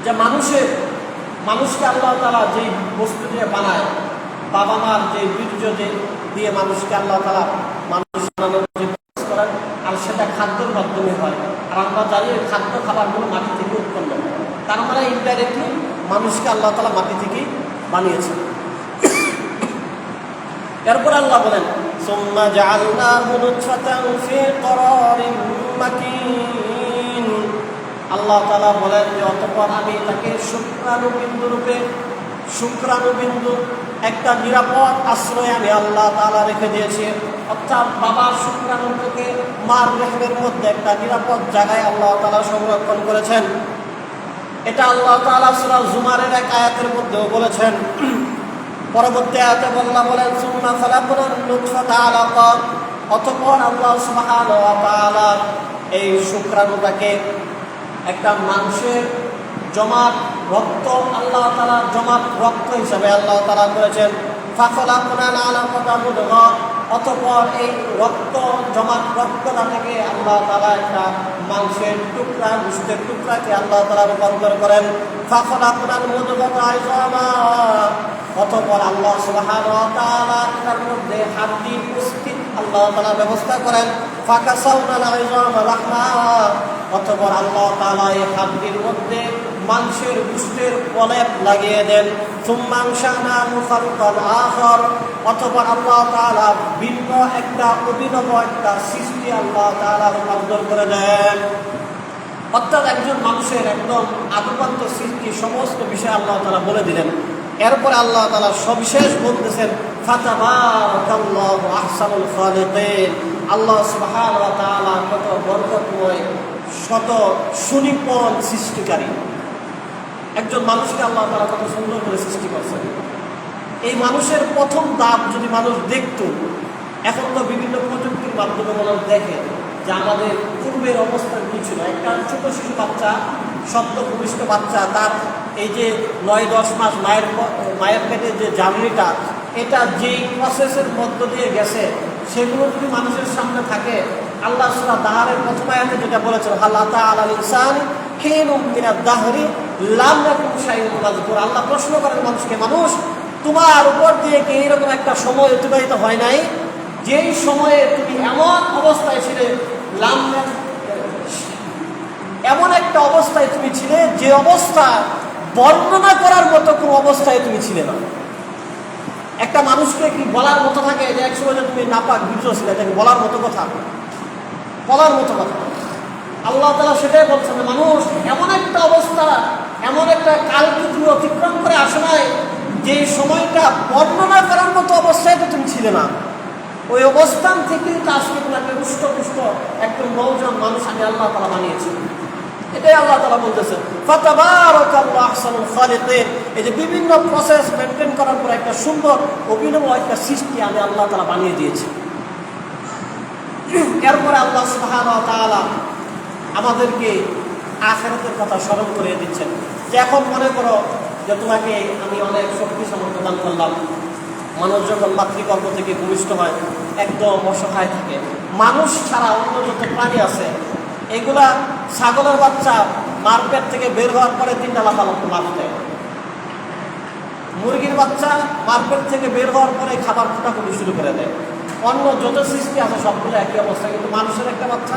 যে মানুষকে আল্লাহ তাআলা যেই বস্তু দিয়ে বানায়, বাবা মার যে বীর্য দিয়ে মানুষকে আল্লাহ তাআলা মানুষ বানানোর যে প্রয়াস করেন, আর সেটা খাদ্যের মাধ্যমে হয়। আর আমরা জানি খাদ্য খাবারগুলো মাটি থেকে উৎপন্ন হয়, তার মানে ইনডাইরেক্টলি মানুষকে আল্লাহ তাআলা মাটি থেকেই বানিয়েছেন। এরপর আল্লাহ বলেন সুম্মা জাআলনাহু নুতফাতান ফি ক্বরারিন মাকিন। আল্লাহ তাআলা বলেন যে অতঃপর আমি তাকে শুক্রাণুবিন্দু একটা নিরাপদ আশ্রয়ে আমি আল্লাহ তাআলা রেখে দিয়েছি। অর্থাৎ বাবার শুক্রাণু থেকে মার রেহেমের মধ্যে একটা নিরাপদ জায়গায় আল্লাহ তাআলা সংরক্ষণ করেছেন। এটা আল্লাহ তাআলা সূরা জুমারের এক আয়াতের মধ্যেও বলেছেন। পরবর্তী আয়াতে আল্লাহ বলেন সুম্মা খালাকনান নুতফাতা আলাকা। অতঃপর আল্লাহ সুবহানাহু ওয়া তাআলা এই শুক্রাণুটাকে একটা মানুষের জমাট রক্ত আল্লাহ তাআলা জমাট রক্ত হিসাবে আল্লাহ তাআলা করেছেন। ফাখলাকনাল আলাকাতা মুদগা। অতঃপর এই রক্ত জমাট রক্তটা থেকে আল্লাহ তাআলা একটা মাংসের টুকরা, গোশতের টুকরাকে আল্লাহ তাআলা রূপান্তর করেন। ফাখলাকনাল মুদগাতা ইযামা। অতঃপর আল্লাহ সুবহানাহু ওয়া তাআলা তার মধ্যে হাড্ডি উপস্থিত আল্লাহ তাআলা ব্যবস্থা করেন। ফাকাসাউনাল ইযামা লাহমা। অতঃপর আল্লাহ তাআলা এই হাড্ডির মধ্যে মাংসের গোশতের প্রলেপ লাগিয়ে দেন। সুম্মা আনশানাহু খালকান আখার। অতঃপর আল্লাহ তাআলা ভিন্ন একটা অভিনব একটা সৃষ্টি আল্লাহ তাআলা রূপান্তর করে দেন। অর্থাৎ একজন মানুষের একদম আদ্যপান্ত সৃষ্টি সমস্ত বিষয় আল্লাহ তাআলা বলে দিলেন। এরপরে আল্লাহ তাআলা সবিশেষ বলতেছেন ফাতাবারাকাল্লাহু আহসানুল খালিকিন। আল্লাহ সুবহানাহু ওয়া তাআলা কত বরকতময়, শত সুনিপুণ সৃষ্টিকারী। একজন মানুষকে আল্লাহ তাআলা কত সুন্দর করে সৃষ্টি করছেন। এই মানুষের প্রথম দাঁত যদি মানুষ দেখত, এখন তো বিভিন্ন প্রযুক্তির মাধ্যমে মানুষ দেখে যে আমাদের পূর্বের অবস্থান কি ছিল। একটা ছোট শিশু বাচ্চা, সদ্য ভূমিষ্ঠ বাচ্চা, তার এই যে 9-10 মাস মায়ের পেটে যে জার্নিটা, এটা যেই প্রসেসের মধ্য দিয়ে গেছে, সেগুলো যদি মানুষের সামনে থাকে, আল্লাহ সূরা দাহরের প্রথম আয়াতে যেটা বলেছেন হাল আতা আলাল ইনসানি হিনুম মিনাদ দাহরি লাম ইয়াকুন শাইউন মাযকুর। আল্লাহ প্রশ্ন করেন মানুষকে, মানুষ তোমার উপর দিয়ে কি এরকম একটা সময় অতিবাহিত হয় নাই যেই সময়ে তুমি এমন অবস্থায় ছিলে, এমন একটা অবস্থায় তুমি ছিলে যে অবস্থা বর্ণনা করার মতো কোনো অবস্থায় তুমি ছিলে না। একটা মানুষকে কি বলার মতো থাকে যে এক সময় তুমি নাপাক বীর্য ছিলে, এটাকে বলার মতো কথা, বলার মতো কথা। আল্লাহ তাআলা সেটাই বলছেন, মানুষ এমন একটা অবস্থা, এমন একটা কালকে তুমি অতিক্রম করে আসো নাই যে সময়টা বর্ণনা করার মতো অবস্থায় তো তুমি ছিলে না। ওই অবস্থান থেকেই তো আজকে তোমাকে রুষ্ট একদম নওজোয়ান মানুষ আমি আল্লাহ তাআলা বানিয়েছি। এটাই আল্লাহ তাআলা বলতেছেন ফাতাবারাকাল্লাহু আহসানুল খালিকিন। এই যে বিভিন্ন প্রসেস মেনটেন করার পর একটা সুন্দর অভিনব একটা সৃষ্টি আমি আল্লাহ তাআলা বানিয়ে দিয়েছি। এরপরে আল্লাহ সুবহানাহু ওয়া তাআলা আমাদেরকে আখিরাতের কথা স্মরণ করে দিচ্ছেন যে এখন মনে করো যে তোমাকে আমি অনেক শক্তি সামর্থ্য দান করলাম। মানুষ যখন মাতৃগর্ভ থেকে ভূমিষ্ঠ হয় একদম অসহায় থাকে। মানুষ ছাড়া অন্য যত প্রাণী আছে এগুলা, ছাগলের বাচ্চা মার পেট থেকে বের হওয়ার পরে 3টা লাফালাফি লাফ দেয়। মুরগির বাচ্চা মার পেট থেকে বের হওয়ার পরে খাবার খোঁটাখুটি শুরু করে দেয়। অন্য যত সৃষ্টি আছে সবগুলো একই অবস্থা, কিন্তু মানুষের একটা বাচ্চা,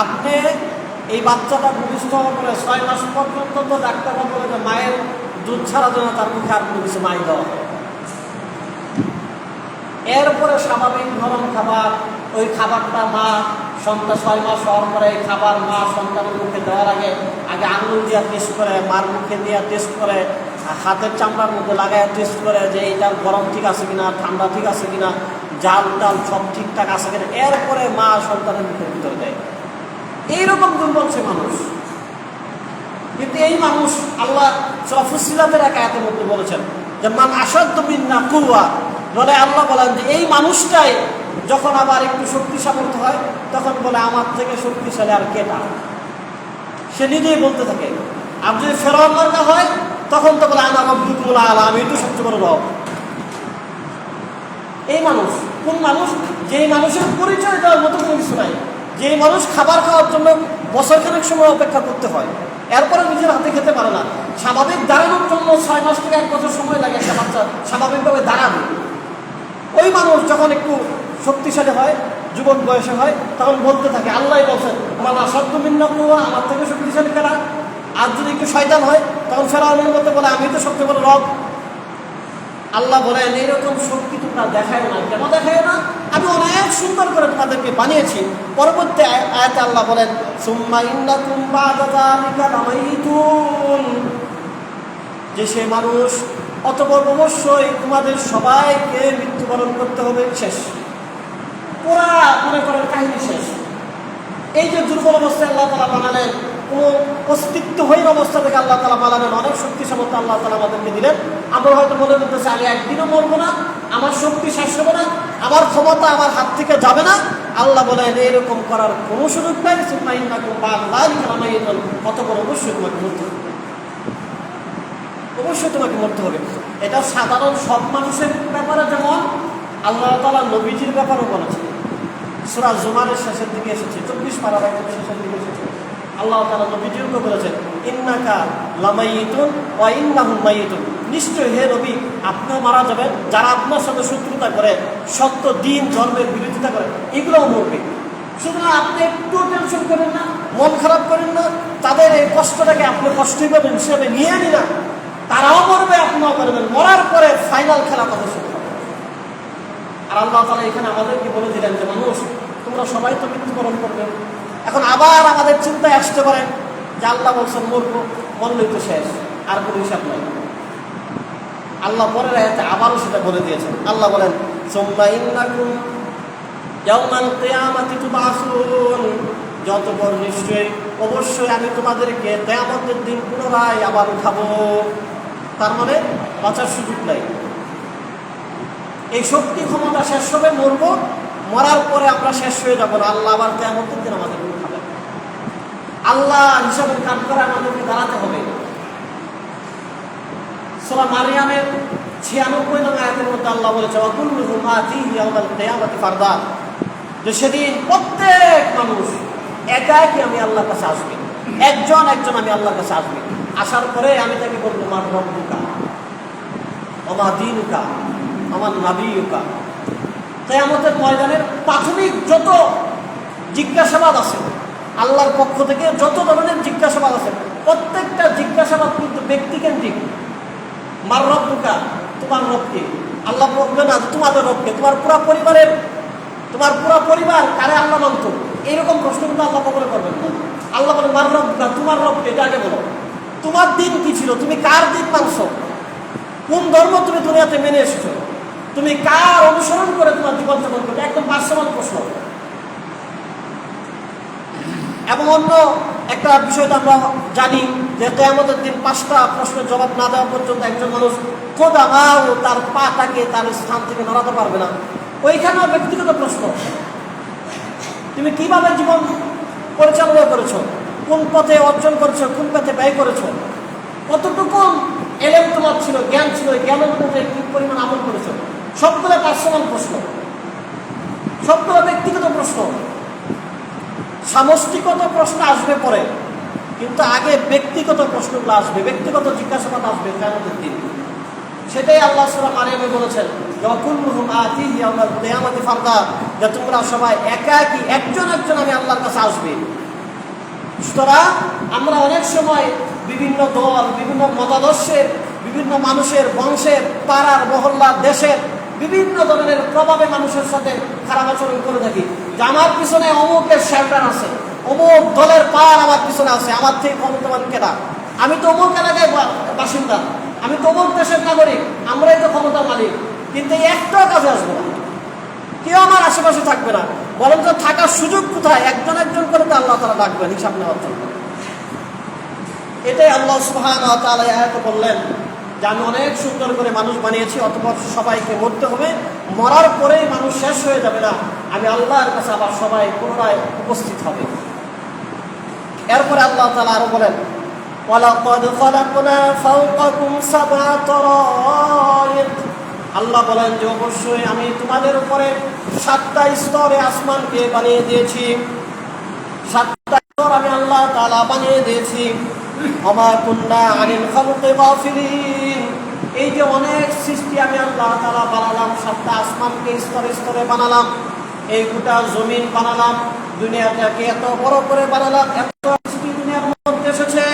আপনি এই বাচ্চাটা ভূমিষ্ঠ হওয়ার পরে 6 মাস পর্যন্ত তো ডাক্তাররা বলে যে মায়ের দুধ ছাড়া যেন তার মুখে আর কোনো কিছু মাই দেওয়া হয়। এরপরে স্বাভাবিক নরম খাবার, ওই খাবারটা মা সন্তান 6 মাস হওয়ার পরে খাবার মা সন্তানের মুখে দেওয়ার আগে আগে আঙুল দিয়ে টেস্ট করে, মার মুখে দিয়ে টেস্ট করে, হাতের চামড়ার মধ্যে লাগায় টেস্ট করে যে এইটার গরম ঠিক আছে কিনা, ঠান্ডা ঠিক আছে কিনা, জাল টাল সব ঠিকঠাক আছে কিনা, এরপরে মা সন্তানের মুখের ভিতরে দেয়। এইরকম দুর্বল সে মানুষ। কিন্তু এই মানুষ আল্লাহ সূরা ফুসসিলাতের এক আয়াতের মধ্যে বলেছেন যে মান আশাদ্দু মিন্না কুওয়া, বলে আল্লাহ বলেন যে এই মানুষটাই যখন আবার একটু শক্তি সামর্থ্য হয় তখন বলে আমার থেকে শক্তিশালী আর কেটা। সে নিজেই বলতে থাকে। আর যদি ফেরাউন মার্কা হয় তখন তো বলে আনা রাব্বুকুল আলা, আমি তো সবচেয়ে বড় রব। এই মানুষ কোন মানুষ? যেই মানুষের পরিচয় দেওয়ার মতো কোনো কিছু নাই, যেই মানুষ খাবার খাওয়ার জন্য বছরখানেক সময় অপেক্ষা করতে হয়, এরপরে নিজের হাতে খেতে পারে না। স্বাভাবিক দাঁড়ানোর জন্য 6 মাস থেকে 1 বছর সময় লাগে একটা বাচ্চা স্বাভাবিকভাবে দাঁড়াবে। ওই মানুষ যখন একটু শক্তিশালী হয়, যুবক বয়সে হয়, তখন বলতে থাকে, আল্লাহ বলছেন আমার আশাদ্দু মিন্না কুওয়া, আমার থেকে শক্তিশালী কারা। আর যদি একটু শয়তান হয় তখন ফেরাউনের মধ্যে বলে আমি তো সবচেয়ে বড় রব। আল্লাহ বলেন এইরকম শক্তি তোমরা দেখায় না। কেন দেখায় না? আমি অনেক সুন্দর করে তোমাদেরকে বানিয়েছি। পরবর্তী আয়াতে আল্লাহ বলেন সুম্মা ইন্নাকুম বা'দা যালিকা লামাইতুন, যে সে মানুষ অতঃপর অবশ্যই তোমাদের সবাইকে মৃত্যুবরণ করতে হবে। শেষ, পুরা মনে করেন কাহিনী শেষ। এই যে দুর্বল অবস্থায় আল্লাহ তাআলা বানালেন, কোনো অস্তিত্বহীন অবস্থা থেকে আল্লাহ তাআলা বানালেন, অনেক শক্তি সামর্থ্য আল্লাহ তাআলা আমাদেরকে দিলেন। আমরা হয়তো মনে করতেছি আমি একদিনও মরবো না, আমার শক্তি শেষ হবে না, আমার ক্ষমতা আমার হাত থেকে যাবে না। আল্লাহ বলেন এরকম করার কোনো সুযোগ নাই। সুম্মা ইন্নাকুম বা'দা যালিকা লামাইতুন, অতঃপর অবশ্যই তোমাকে মরতে হবে, অবশ্যই তোমাকে মরতে হবে। এটা সাধারণ সব মানুষের ব্যাপারে যেমন আল্লাহ তাআলা নবীজির ব্যাপারেও বলেছেন। সূরা জুমারের শেষের দিকে এসেছে, 24 পারার একদম শেষের দিকে এসেছে। আল্লাহ তাআলা নবীজিকে বলেছেন ইন্নাকা লামাইতুন ওয়া ইন্নাহুম মাইতুন, নিশ্চয় হে নবী আপনিও মারা যাবেন, যারা আপনার সাথে শত্রুতা করে, সত্য দিন ধর্মের বিরোধিতা করে, এগুলোও মরবে। সুতরাং আপনি একটু টেনশন করেন না, মন খারাপ করেন না, তাদের এই কষ্টটাকে আপনি কষ্ট হিসেবে নিয়ে নিন না। তারাও মরবে, আপনিও করবেন, মরার পরে ফাইনাল খেলা কথা শুরু হবে। আর আল্লাহ তাআলা এখানে আমাদেরকে বলে দিলেন যে মানুষ তোমরা সবাই তো মৃত্যুবরণ করবে। এখন আবার আমাদের চিন্তায় আসতে পারে যে আল্লাহ বলছেন মরবো, মরলেই তো শেষ, আর কোনো হিসাব নাই। আল্লাহ পরের আয়াতে আবারও সেটা বলে দিয়েছেন। আল্লাহ বলেন সুম্মা ইন্নাকুম ইয়াওমাল কিয়ামাতি তুবআসুন, যতপর নিশ্চয়ই অবশ্যই আমি তোমাদেরকে কিয়ামতের দিন পুনরায় আবার উঠাবো। তার মানে বাঁচার সুযোগ নাই। এই শক্তি ক্ষমতা শেষ হবে, মরবো, মরার পরে আমরা শেষ হয়ে যাবো না। আল্লাহ আবার কিয়ামতের দিন আমাদেরকে উঠাবেন। আল্লাহ হিসাবের কাজ করে আমাদেরকে দাঁড়াতে হবে। সূরা মারইয়ামের 96 নং আয়াতের মধ্যে আল্লাহ বলেছে ওয়াকুল্লুহুম আতিহি ইয়াওমাল কিয়ামাতি ফারদা, যে সেদিন প্রত্যেক মানুষ একা একই আমি আল্লাহর কাছে আসবে, একজন একজন আমি আল্লাহর কাছে আসবে। আসার পরে আমি তাকে বলবো মান রব্বুকা ওয়া মা দীনুকা ওয়া মান নাবিয়ুকা। কিয়ামতের ময়দানের প্রাথমিক যত জিজ্ঞাসাবাদ আছে আল্লাহর পক্ষ থেকে, যত ধরনের জিজ্ঞাসাবাদ আছে, প্রত্যেকটা জিজ্ঞাসাবাদ কিন্তু ব্যক্তিকেন্দ্রিক। মার রব্বুকা, তোমার রবকে। আল্লাহ বলবে না তোমাদের রবকে, তোমার পুরা পরিবারের, তোমার পুরা পরিবার কারে আল্লাহ মানত, এইরকম প্রশ্ন কিন্তু আল্লাহ কখনো করবেন না। আল্লাহ বলে মার রব্বুকা, তোমার রবকে, এটা আগে বলো। তোমার দিন কি ছিল, তুমি কার দিন মানছ, কোন ধর্ম তুমি দুনিয়াতে মেনে এসেছো, তুমি কার অনুসরণ করে তোমার জীবনযাপন করবে, একদম পার্সোনাল প্রশ্ন। এবং অন্য একটা বিষয় তো আমরা জানি যে কিয়ামতের দিন 5টা প্রশ্নের জবাব না দেওয়া পর্যন্ত একজন মানুষ কোদামাও তার পাটাকে তার স্থান থেকে নড়াতে পারবে না। ওইখানেও ব্যক্তিগত প্রশ্ন, তুমি কিভাবে জীবন পরিচালনা করেছো, কোন পথে অর্জন করেছো, কোন পথে ব্যয় করেছো, কতটুকু এলেম তোমার ছিল, জ্ঞান ছিল, জ্ঞানের অনুযায়ী কি পরিমাণ আমল করেছো, সবগুলো পার্সোনাল প্রশ্ন, সবগুলো ব্যক্তিগত প্রশ্ন। সামষ্টিগত প্রশ্ন আসবে পরে, কিন্তু আগে ব্যক্তিগত প্রশ্নগুলো আসবে, ব্যক্তিগত জিজ্ঞাসাবাদ আসবে কিয়ামতের দিন। সেটাই আল্লাহ সূরা মারইয়ামে বলেছেন ওয়াকুল্লুহুম আতিহি ইয়াওমাল কিয়ামাতি ফারদা, যে তোমরা সবাই একা একই, একজন একজন আমি আল্লাহর কাছে আসবে। সুতরাং আমরা অনেক সময় বিভিন্ন দল, বিভিন্ন মতাদর্শের, বিভিন্ন মানুষের, বংশের, পাড়ার, মহল্লার, দেশের বিভিন্ন ধরনের প্রভাবে মানুষের সাথে খারাপ আচরণ করে থাকি, যে আমার পিছনে অমুকের শেল্টার আছে, অমুক দলের পার আমার পিছনে আছে, আমার থেকে ক্ষমতাবান কেনা, আমি তো অমুক এলাকায় বাসিন্দা, আমি তো অমুক দেশের নাগরিক, আমরাই তো ক্ষমতার মালিক। কিন্তু এই একটাও কাজে আসবে না, কেউ আমার আশেপাশে থাকবে না, বরঞ্চ থাকার সুযোগ কোথায়? একজন একজন করে তো আল্লাহ তাআলা ডাকবেন হিসাব নেওয়ার জন্য। এটাই আল্লাহ সুবহানাহু ওয়া তাআলা আয়াতে বললেন যে আমি অনেক সুন্দর করে মানুষ বানিয়েছি, অতঃপর সবাইকে মরতে হবে, মরার পরেই মানুষ শেষ হয়ে যাবে না, আমি আল্লাহর কাছে আবার সবাই পুনরায় উপস্থিত হবে। এরপরে আল্লাহ তাআলা আরো বলেন, ওয়ালাকাদ খালাকনা ফাওকাকুম সাবআ তারাইক, আল্লাহ বলেন যে অবশ্যই আমি তোমাদের উপরে 7টা স্তরে আসমানকে বানিয়ে দিয়েছি, 7টা স্তর আমি আল্লাহ তাআলা বানিয়ে দিয়েছি। ওমা কুন্না আনিল খালকি গাফিলিন, এই যে অনেক সৃষ্টি আমি আল্লাহ তাআলা বানালাম, 7টা আসমানকে স্তরে স্তরে বানালাম, এই গোটা জমিন বানালাম, দুনিয়াটাকে এত বড় করে বানালাম, এত সৃষ্টি দুনিয়ার মধ্যে এসেছে,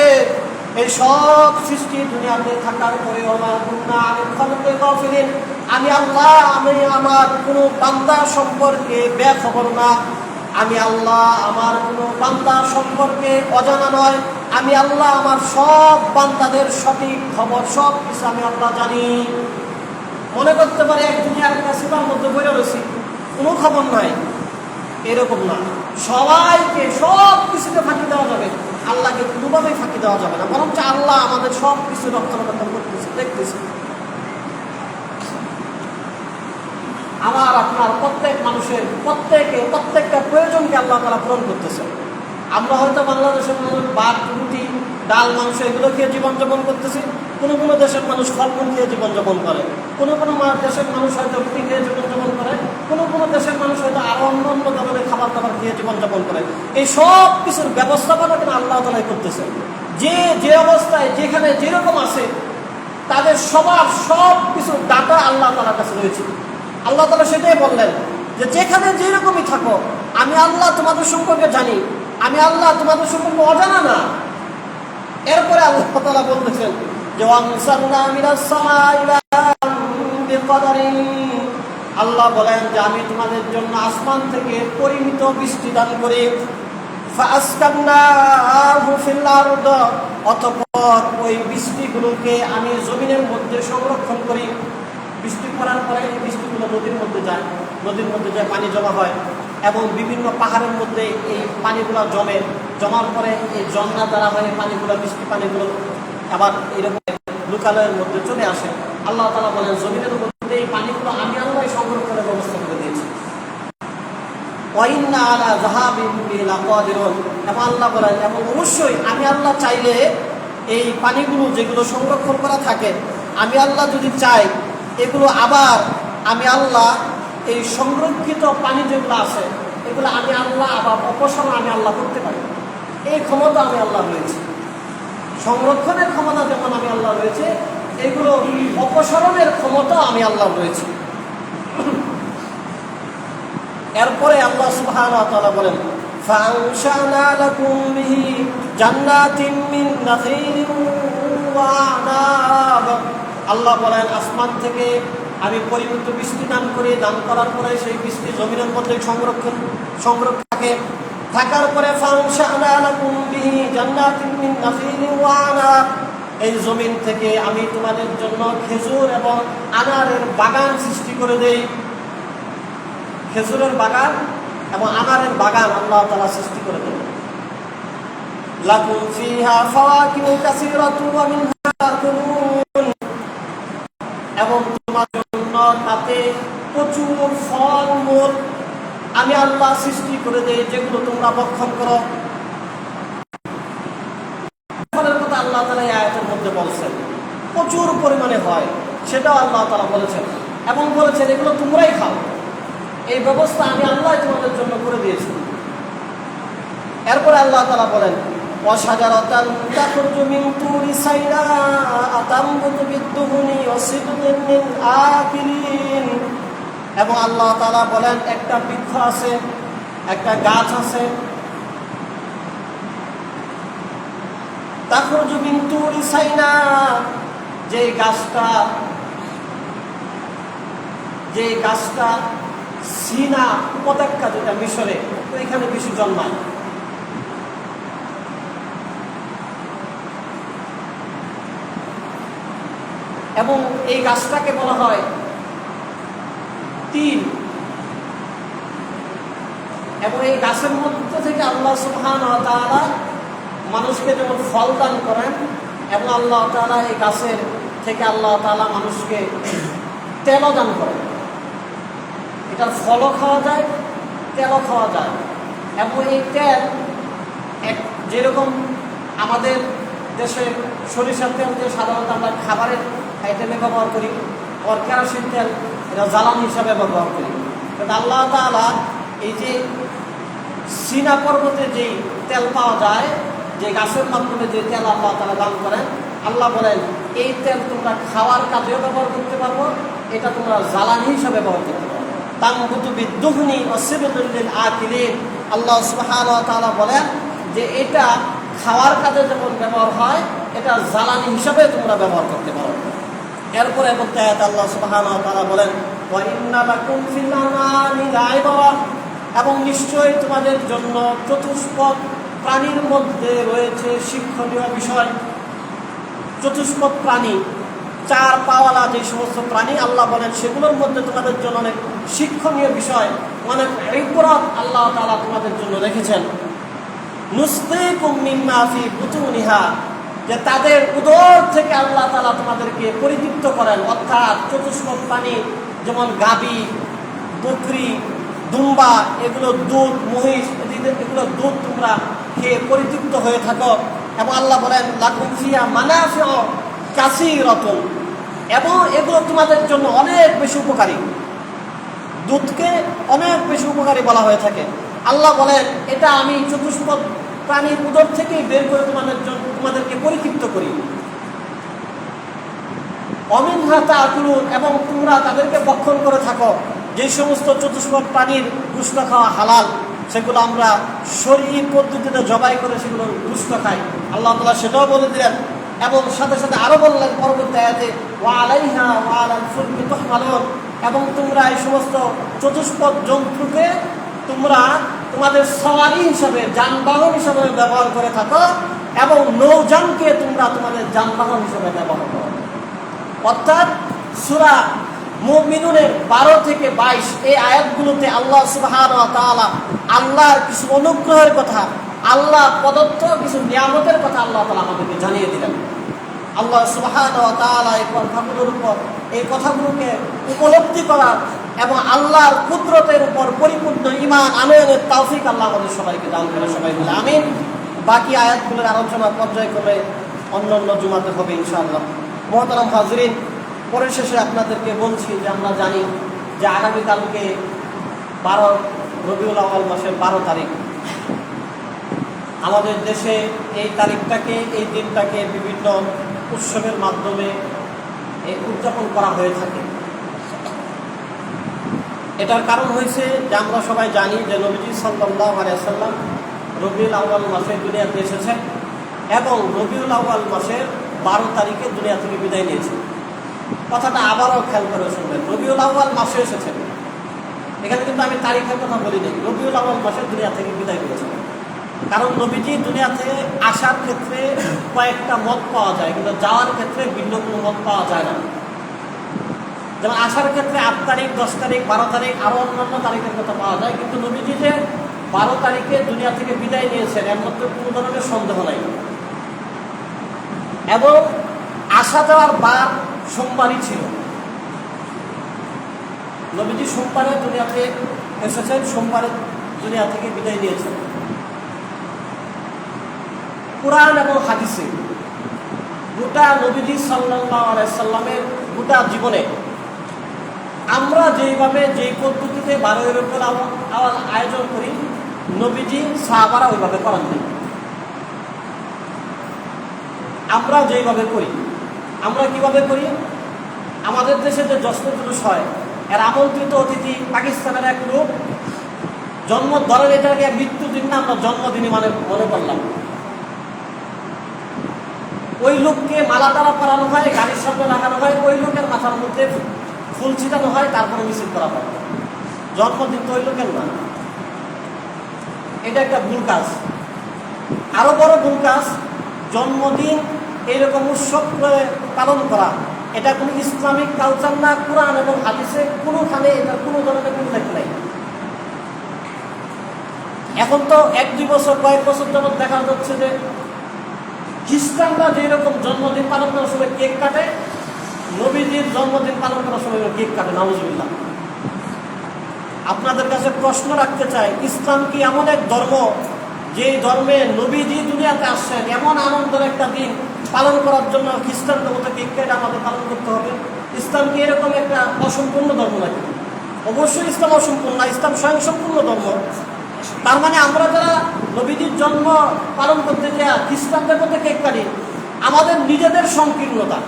এই সব সৃষ্টি দুনিয়াতে থাকার পরে ওমা কুন্না আনিল খালকি গাফিলিন, আমি আল্লাহ আমি আমার কোনো বান্দা সম্পর্কে বেখবর না, আমি আল্লাহ আমার কোনো বান্দা সম্পর্কে অজানা নয়, আমি আল্লাহ আমার সব বান্দাদের সঠিক খবর সব কিছু আমি আল্লাহ জানি। মনে করতে পারে এক দুনিয়ার কাছিবার মধ্যে বলে রয়েছি, কোনো খবর নাই, এরকম না। সবাইকে সব কিছুতে ফাঁকি দেওয়া যাবে, আল্লাহকে কোনোভাবেই ফাঁকি দেওয়া যাবে না, বরঞ্চ আল্লাহ আমাদের সব কিছু রক্ষণাবেক্ষণ করতেছে, দেখতেছে। আমার আপনার প্রত্যেক মানুষের প্রত্যেকটা প্রয়োজনকে আল্লাহ তাআলা পূরণ করতেছে। আমরা হয়তো বাংলাদেশের মানুষ ভাত রুটি ডাল মাংস এগুলো খেয়ে জীবনযাপন করতেছি, কোনো কোনো দেশের মানুষ ফলমূল খেয়ে জীবনযাপন করে, কোনো কোনো দেশের মানুষ হয়তো রুটি খেয়ে জীবনযাপন করে, কোনো কোনো দেশের মানুষ হয়তো আরো অন্য অন্য ধরনের খাবার দাবার খেয়ে জীবনযাপন করে। এই সব কিছুর ব্যবস্থাপনা কিন্তু আল্লাহ তাআলাই করতেছে। যে অবস্থায় যেখানে যেরকম আছে তাদের সবার সব কিছুর ডাটা আল্লাহ তাআলার কাছে রয়েছে। আল্লাহ তাআলা সেটাই বললেন যে যেখানে যেরকমই থাকো আমি আল্লাহ তোমাদের সম্পর্কে জানি, আমি আল্লাহ তোমাদের সম্পর্কে অজানা না। এরপরে আল্লাহ তাআলা বলতেছেন যে ওয়ানসালনা মিনাস সামাই মাআন বিকদারিন, আল্লাহ বলেন যে আমি তোমাদের জন্য আসমান থেকে পরিমিত বৃষ্টি দান করি, ফাআসকান্নাহু ফিল আরদ, অতঃপর ওই বৃষ্টিগুলোকে আমি জমিনের মধ্যে সংরক্ষণ করি। বৃষ্টি পড়ার পরে এই বৃষ্টিগুলো নদীর মধ্যে যায়, নদীর মধ্যে যায় পানি জমা হয় এবং বিভিন্ন পাহাড়ের মধ্যে এই পানিগুলো জমার পরে এই ঝর্ণা দ্বারা হয় পানিগুলো, বৃষ্টি পানিগুলো আবার এরকম লোকালয়ের মধ্যে চলে আসে। আল্লাহ তাআলা বলেন জমিনের মধ্যে এই পানিগুলো আমি আল্লাহ সংরক্ষণের ব্যবস্থা করে দিয়েছি। ওয়াইন্না আলা যাহাবিন বিহি লাকাদিরুন, এবং আল্লাহ বলেন এবং অবশ্যই আমি আল্লাহ চাইলে এই পানিগুলো যেগুলো সংরক্ষণ করা থাকে, আমি আল্লাহ যদি চাই এগুলো আবার আমি আল্লাহ এই সংরক্ষিত পানি যেগুলো আছে এগুলো আমি আল্লাহ আবার অপসারণ আমি আল্লাহ করতে পারি। এই ক্ষমতা আমি আল্লাহ রয়েছে, সংরক্ষণের ক্ষমতা যেমন আমি আল্লাহ রয়েছে, এগুলো অপসারণের ক্ষমতা আমি আল্লাহ রয়েছে। এরপরে আল্লাহ সুবহানাহু ওয়া তাআলা বলেন ফাআনশানা লাকুম বিহি জান্নাতিন মিন নাখিলিন ওয়া আনাব, আল্লাহ বলেন আসমান থেকে আমি পরিমিত বৃষ্টি দান করি, দান করার পরে সেই বৃষ্টি জমিনের মধ্যে সংরক্ষণ থাকে, থাকার পরে ফাআনশানা লাকুম বিহি জান্নাতিন মিন নাখিলিন ওয়া আনাব, এই জমিন থেকে আমি তোমাদের জন্য খেজুর এবং আনারের বাগান সৃষ্টি করে দেই। খেজুরের বাগান এবং আনারের বাগান আল্লাহ তাআলা সৃষ্টি করে দেন। লাকুম ফিহা ফাওয়াকিহু কাসীরাতুন ওয়া মিনহা তাকুলুন, এবং তোমার জন্য তাতে প্রচুর ফলমূল আমি আল্লাহ সৃষ্টি করে দেই যেগুলো তোমরা ভক্ষণ করো। ফলের কথা আল্লাহ তাআলা এই আয়াতের মধ্যে বলছেন, প্রচুর পরিমাণে হয় সেটাও আল্লাহ তাআলা বলেছেন এবং বলেছেন এগুলো তোমরাই খাও, এই ব্যবস্থা আমি আল্লাহ তোমাদের জন্য করে দিয়েছি। এরপরে আল্লাহ তাআলা বলেন ওয়াশাজারাতান তাখরুজু মিন তুরি সাইনা আতামবুতু বিদ্দুহুনি ওয়াসিদুন লিল আকিলিন, এবং আল্লাহ তাআলা বলেন একটা বৃক্ষ আছে, একটা গাছ আছে, তাখরুজু মিন তুরি সাইনা, যে গাছটা যে গাছটা সিনা উপত্যকা যেটা মিশরে, তো এখানে বেশি জন্মায়। এবং এই গাছটাকে বলা হয় তিল। এবং এই গাছের মধ্যে থেকে আল্লাহ সুবহানাহু ওয়া তাআলা মানুষকে যেমন ফল দান করেন, এবং আল্লাহ তাআলা এই গাছের থেকে আল্লাহ তাআলা মানুষকে তেলও দান করেন। এটার ফলও খাওয়া যায়, তেলও খাওয়া যায়। এবং এই তেল যেরকম আমাদের দেশে সরিষার তেল যে সাধারণত আমরা খাবারের আইটেমে ব্যবহার করি, আর কেরোসিন তেল এটা জ্বালানি হিসাবে ব্যবহার করি। কিন্তু আল্লাহ তাআলা এই যে সিনা পর্বতে যে তেল পাওয়া যায়, যে গাছের মাধ্যমে যে তেল আল্লাহ তাআলা দান করেন, আল্লাহ বলেন এই তেল তোমরা খাওয়ার কাজেও ব্যবহার করতে পারবো, এটা তোমরা জ্বালানি হিসাবে ব্যবহার করতে পারবো। তামবুতু বিদ্দুহনি ওয়া সিবতুল লিল আকিলিন। আল্লাহ সুবহানাহু ওয়া তাআলা বলেন যে এটা খাওয়ার কাজে যেমন ব্যবহার হয়, এটা জ্বালানি হিসাবে তোমরা ব্যবহার করতে পারো। এরপরে বলতে আয়াতে আল্লাহ সুবহানাহু ওয়া তাআলা বলেন ওয়া ইন্না লাকুম ফিল আনআমি লাইবরা, এবং নিশ্চয়ই তোমাদের জন্য চতুষ্পদ প্রাণীর মধ্যে রয়েছে শিক্ষণীয় বিষয়। চতুষ্পদ প্রাণী, চার পাওয়ালা যে সমস্ত প্রাণী আল্লাহ বলেন সেগুলোর মধ্যে তোমাদের জন্য অনেক শিক্ষণীয় বিষয়, অনেক ইবরাত আল্লাহ তাআলা তোমাদের জন্য রেখেছেন। নুসকিকুম মিম্মা ফি বুতুনিহা, যে তাদের উদর থেকে আল্লাহ তাআলা তোমাদেরকে পরিতৃপ্ত করেন। অর্থাৎ চতুষ্পদ প্রাণী যেমন গাভী, বকরি, দুম্বা, এগুলো দুধ, মহিষ, এগুলো দুধ তোমরা খেয়ে পরিতৃপ্ত হয়ে থাকো। এবং আল্লাহ বলেন লাকুম ফিহা মানাফিউ কাসীরাতুন, এবং এগুলো তোমাদের জন্য অনেক বেশি উপকারী। দুধকে অনেক বেশি উপকারী বলা হয়ে থাকে। আল্লাহ বলেন এটা আমি চতুষ্পদ প্রাণীর উদর থেকেই বের করে তোমাদেরকে পরিতৃপ্ত করি। অমিনহা তাকুলুন, এবং তোমরা তাদেরকে ভক্ষণ করে থাকো। যে সমস্ত চতুষ্পদ প্রাণীর গোশত খাওয়া হালাল, সেগুলো আমরা শরঈ পদ্ধতিতে জবাই করে সেগুলো গোশত খাই, আল্লাহ তাআলা সেটাও বলে দিলেন। এবং সাথে সাথে আরো বললেন পরবর্তী আয়াতে ওয়া আলাইহা ওয়া আলাল ফুলকি তুহমালুন, এবং তোমরা এই সমস্ত চতুষ্পদ জন্তুকে তোমরা তোমাদের সওয়ারি হিসাবে, যানবাহন হিসাবে ব্যবহার করে থাকো, এবং নৌযানকে তোমরা তোমাদের যানবাহন হিসাবে ব্যবহার করো। অর্থাৎ সূরা মুমিনুনের 12 থেকে 22 এই আয়াতগুলোতে আল্লাহ সুবহানাহু ওয়া তাআলা আল্লাহর কিছু অনুগ্রহের কথা, আল্লাহ প্রদত্ত কিছু নিয়ামতের কথা আল্লাহ তাআলা আমাদেরকে জানিয়ে দিলেন। আল্লাহ সুবহানাহু ওয়া তাআলা এই কথাগুলোর উপর, এই কথাগুলোকে উপলব্ধি করার এবং আল্লাহর কুদরতের উপর পরিপূর্ণ ঈমান আনয়নের তৌফিক আল্লাহ আমাদের সবাইকে দান করে। সবাই বলে আমিন। বাকি আয়াতগুলোর আলোচনা পর্যায়ক্রমে অন্য জুমাতে হবে ইনশাআল্লাহ। মুহতারাম হাজরিন, পরিশেষে আপনাদেরকে বলছি যে আমরা জানি যে আগামীকালকে 12 রবিউল আউয়াল মাসের 12 তারিখ আমাদের দেশে এই তারিখটাকে, এই দিনটাকে বিভিন্ন উৎসবের মাধ্যমে উদযাপন করা হয়ে থাকে। এটার কারণ হয়েছে যে আমরা সবাই জানি যে নবীজি সাল্লাল্লাহু আলাইহি ওয়াসাল্লাম রবিউল আউয়াল মাসে দুনিয়াতে এসেছেন, এবং রবিউল আউয়াল মাসের 12 তারিখে দুনিয়া থেকে বিদায় নিয়েছেন। কথাটা আবারও খেয়াল করে শুনবেন, রবিউল আউয়াল মাসে এসেছেন। এখানে কিন্তু আমি তারিখের কথা বলি নাই, রবিউল আউয়াল মাসে দুনিয়া থেকে বিদায় নিয়েছেন। কারণ নবীজি দুনিয়াতে আসার ক্ষেত্রে কয়েকটা মত পাওয়া যায়, কিন্তু যাওয়ার ক্ষেত্রে ভিন্ন কোনো মত পাওয়া যায় না। যেমন আসার ক্ষেত্রে 8 তারিখ, 10 তারিখ, 12 তারিখ, আরো অন্যান্য তারিখের কথা পাওয়া যায়, কিন্তু নবীজি যে 12 তারিখে দুনিয়া থেকে বিদায় নিয়েছেন এর মধ্যে কোনো ধরনের সন্দেহ নাই। এবং আসা যাওয়ার বার সোমবারই ছিল। নবীজি সোমবারে দুনিয়াতে এসেছেন, সোমবারে দুনিয়া থেকে বিদায় নিয়েছেন। কুরআন এবং হাদিসে গোটা নবীজি সাল্লাল্লাহু আলাইহি সাল্লামের গোটা জীবনে আমরা যেইভাবে যেই পদ্ধতিতে 12 রবিউল আউয়াল আয়োজন করি, নবীজি সাহাবারা ওইভাবে করেন না। আমরা যেইভাবে করি, আমরা কিভাবে করি, আমাদের দেশে যে জশ্ন জুলুস হয়, এর আমন্ত্রিত অতিথি পাকিস্তানের এক লোক জন্ম, ধরেন এটাকে মৃত্যুদিন না, আমরা জন্মদিনই মনে করলাম। ওই লোককে মালা দ্বারা পরানো হয়, গাড়ির সামনে লাগানো হয়, ওই লোকের মাথার মধ্যে ফুল ছিটানো হয়, তারপরে মিছিল করা হয়। জন্মদিন তো হইল কেন না? এটা একটা ভুল কাজ। আরো বড় ভুল কাজ, জন্মদিন এইরকম উৎসব পালন করা। এটা কোনো ইসলামিক কালচার না, কোরআন এবং হাদিসে কোনোখানে এটা কোনো ধরনের উল্লেখ নাই। এখন তো 1-2 বছর, কয়েক বছর যাবৎ দেখা যাচ্ছে যে খ্রিস্টানরা যেরকম জন্মদিন পালন করার সময় কেক কাটে, নবীজির জন্মদিন পালন করার সময় কেক কাটে। নাউজুবিল্লাহ। আপনাদের কাছে প্রশ্ন রাখতে চাই, ইসলাম কি এমন এক ধর্ম যে ধর্মে নবীজি দুনিয়াতে আসছেন, এমন আনন্দের একটা দিন পালন করার জন্য খ্রিস্টানদের মতো কেক কেটে আমাদের পালন করতে হবে? ইসলাম কি এরকম একটা অসম্পূর্ণ ধর্ম নাকি? অবশ্যই ইসলাম অসম্পূর্ণ, ইসলাম স্বয়ংসম্পূর্ণ ধর্ম। তার মানে আমরা যারা নবীজির জন্ম পালন করতে যাই খ্রিস্টানদের মধ্যে কেক কাটি, আমাদের নিজেদের সংকীর্ণতা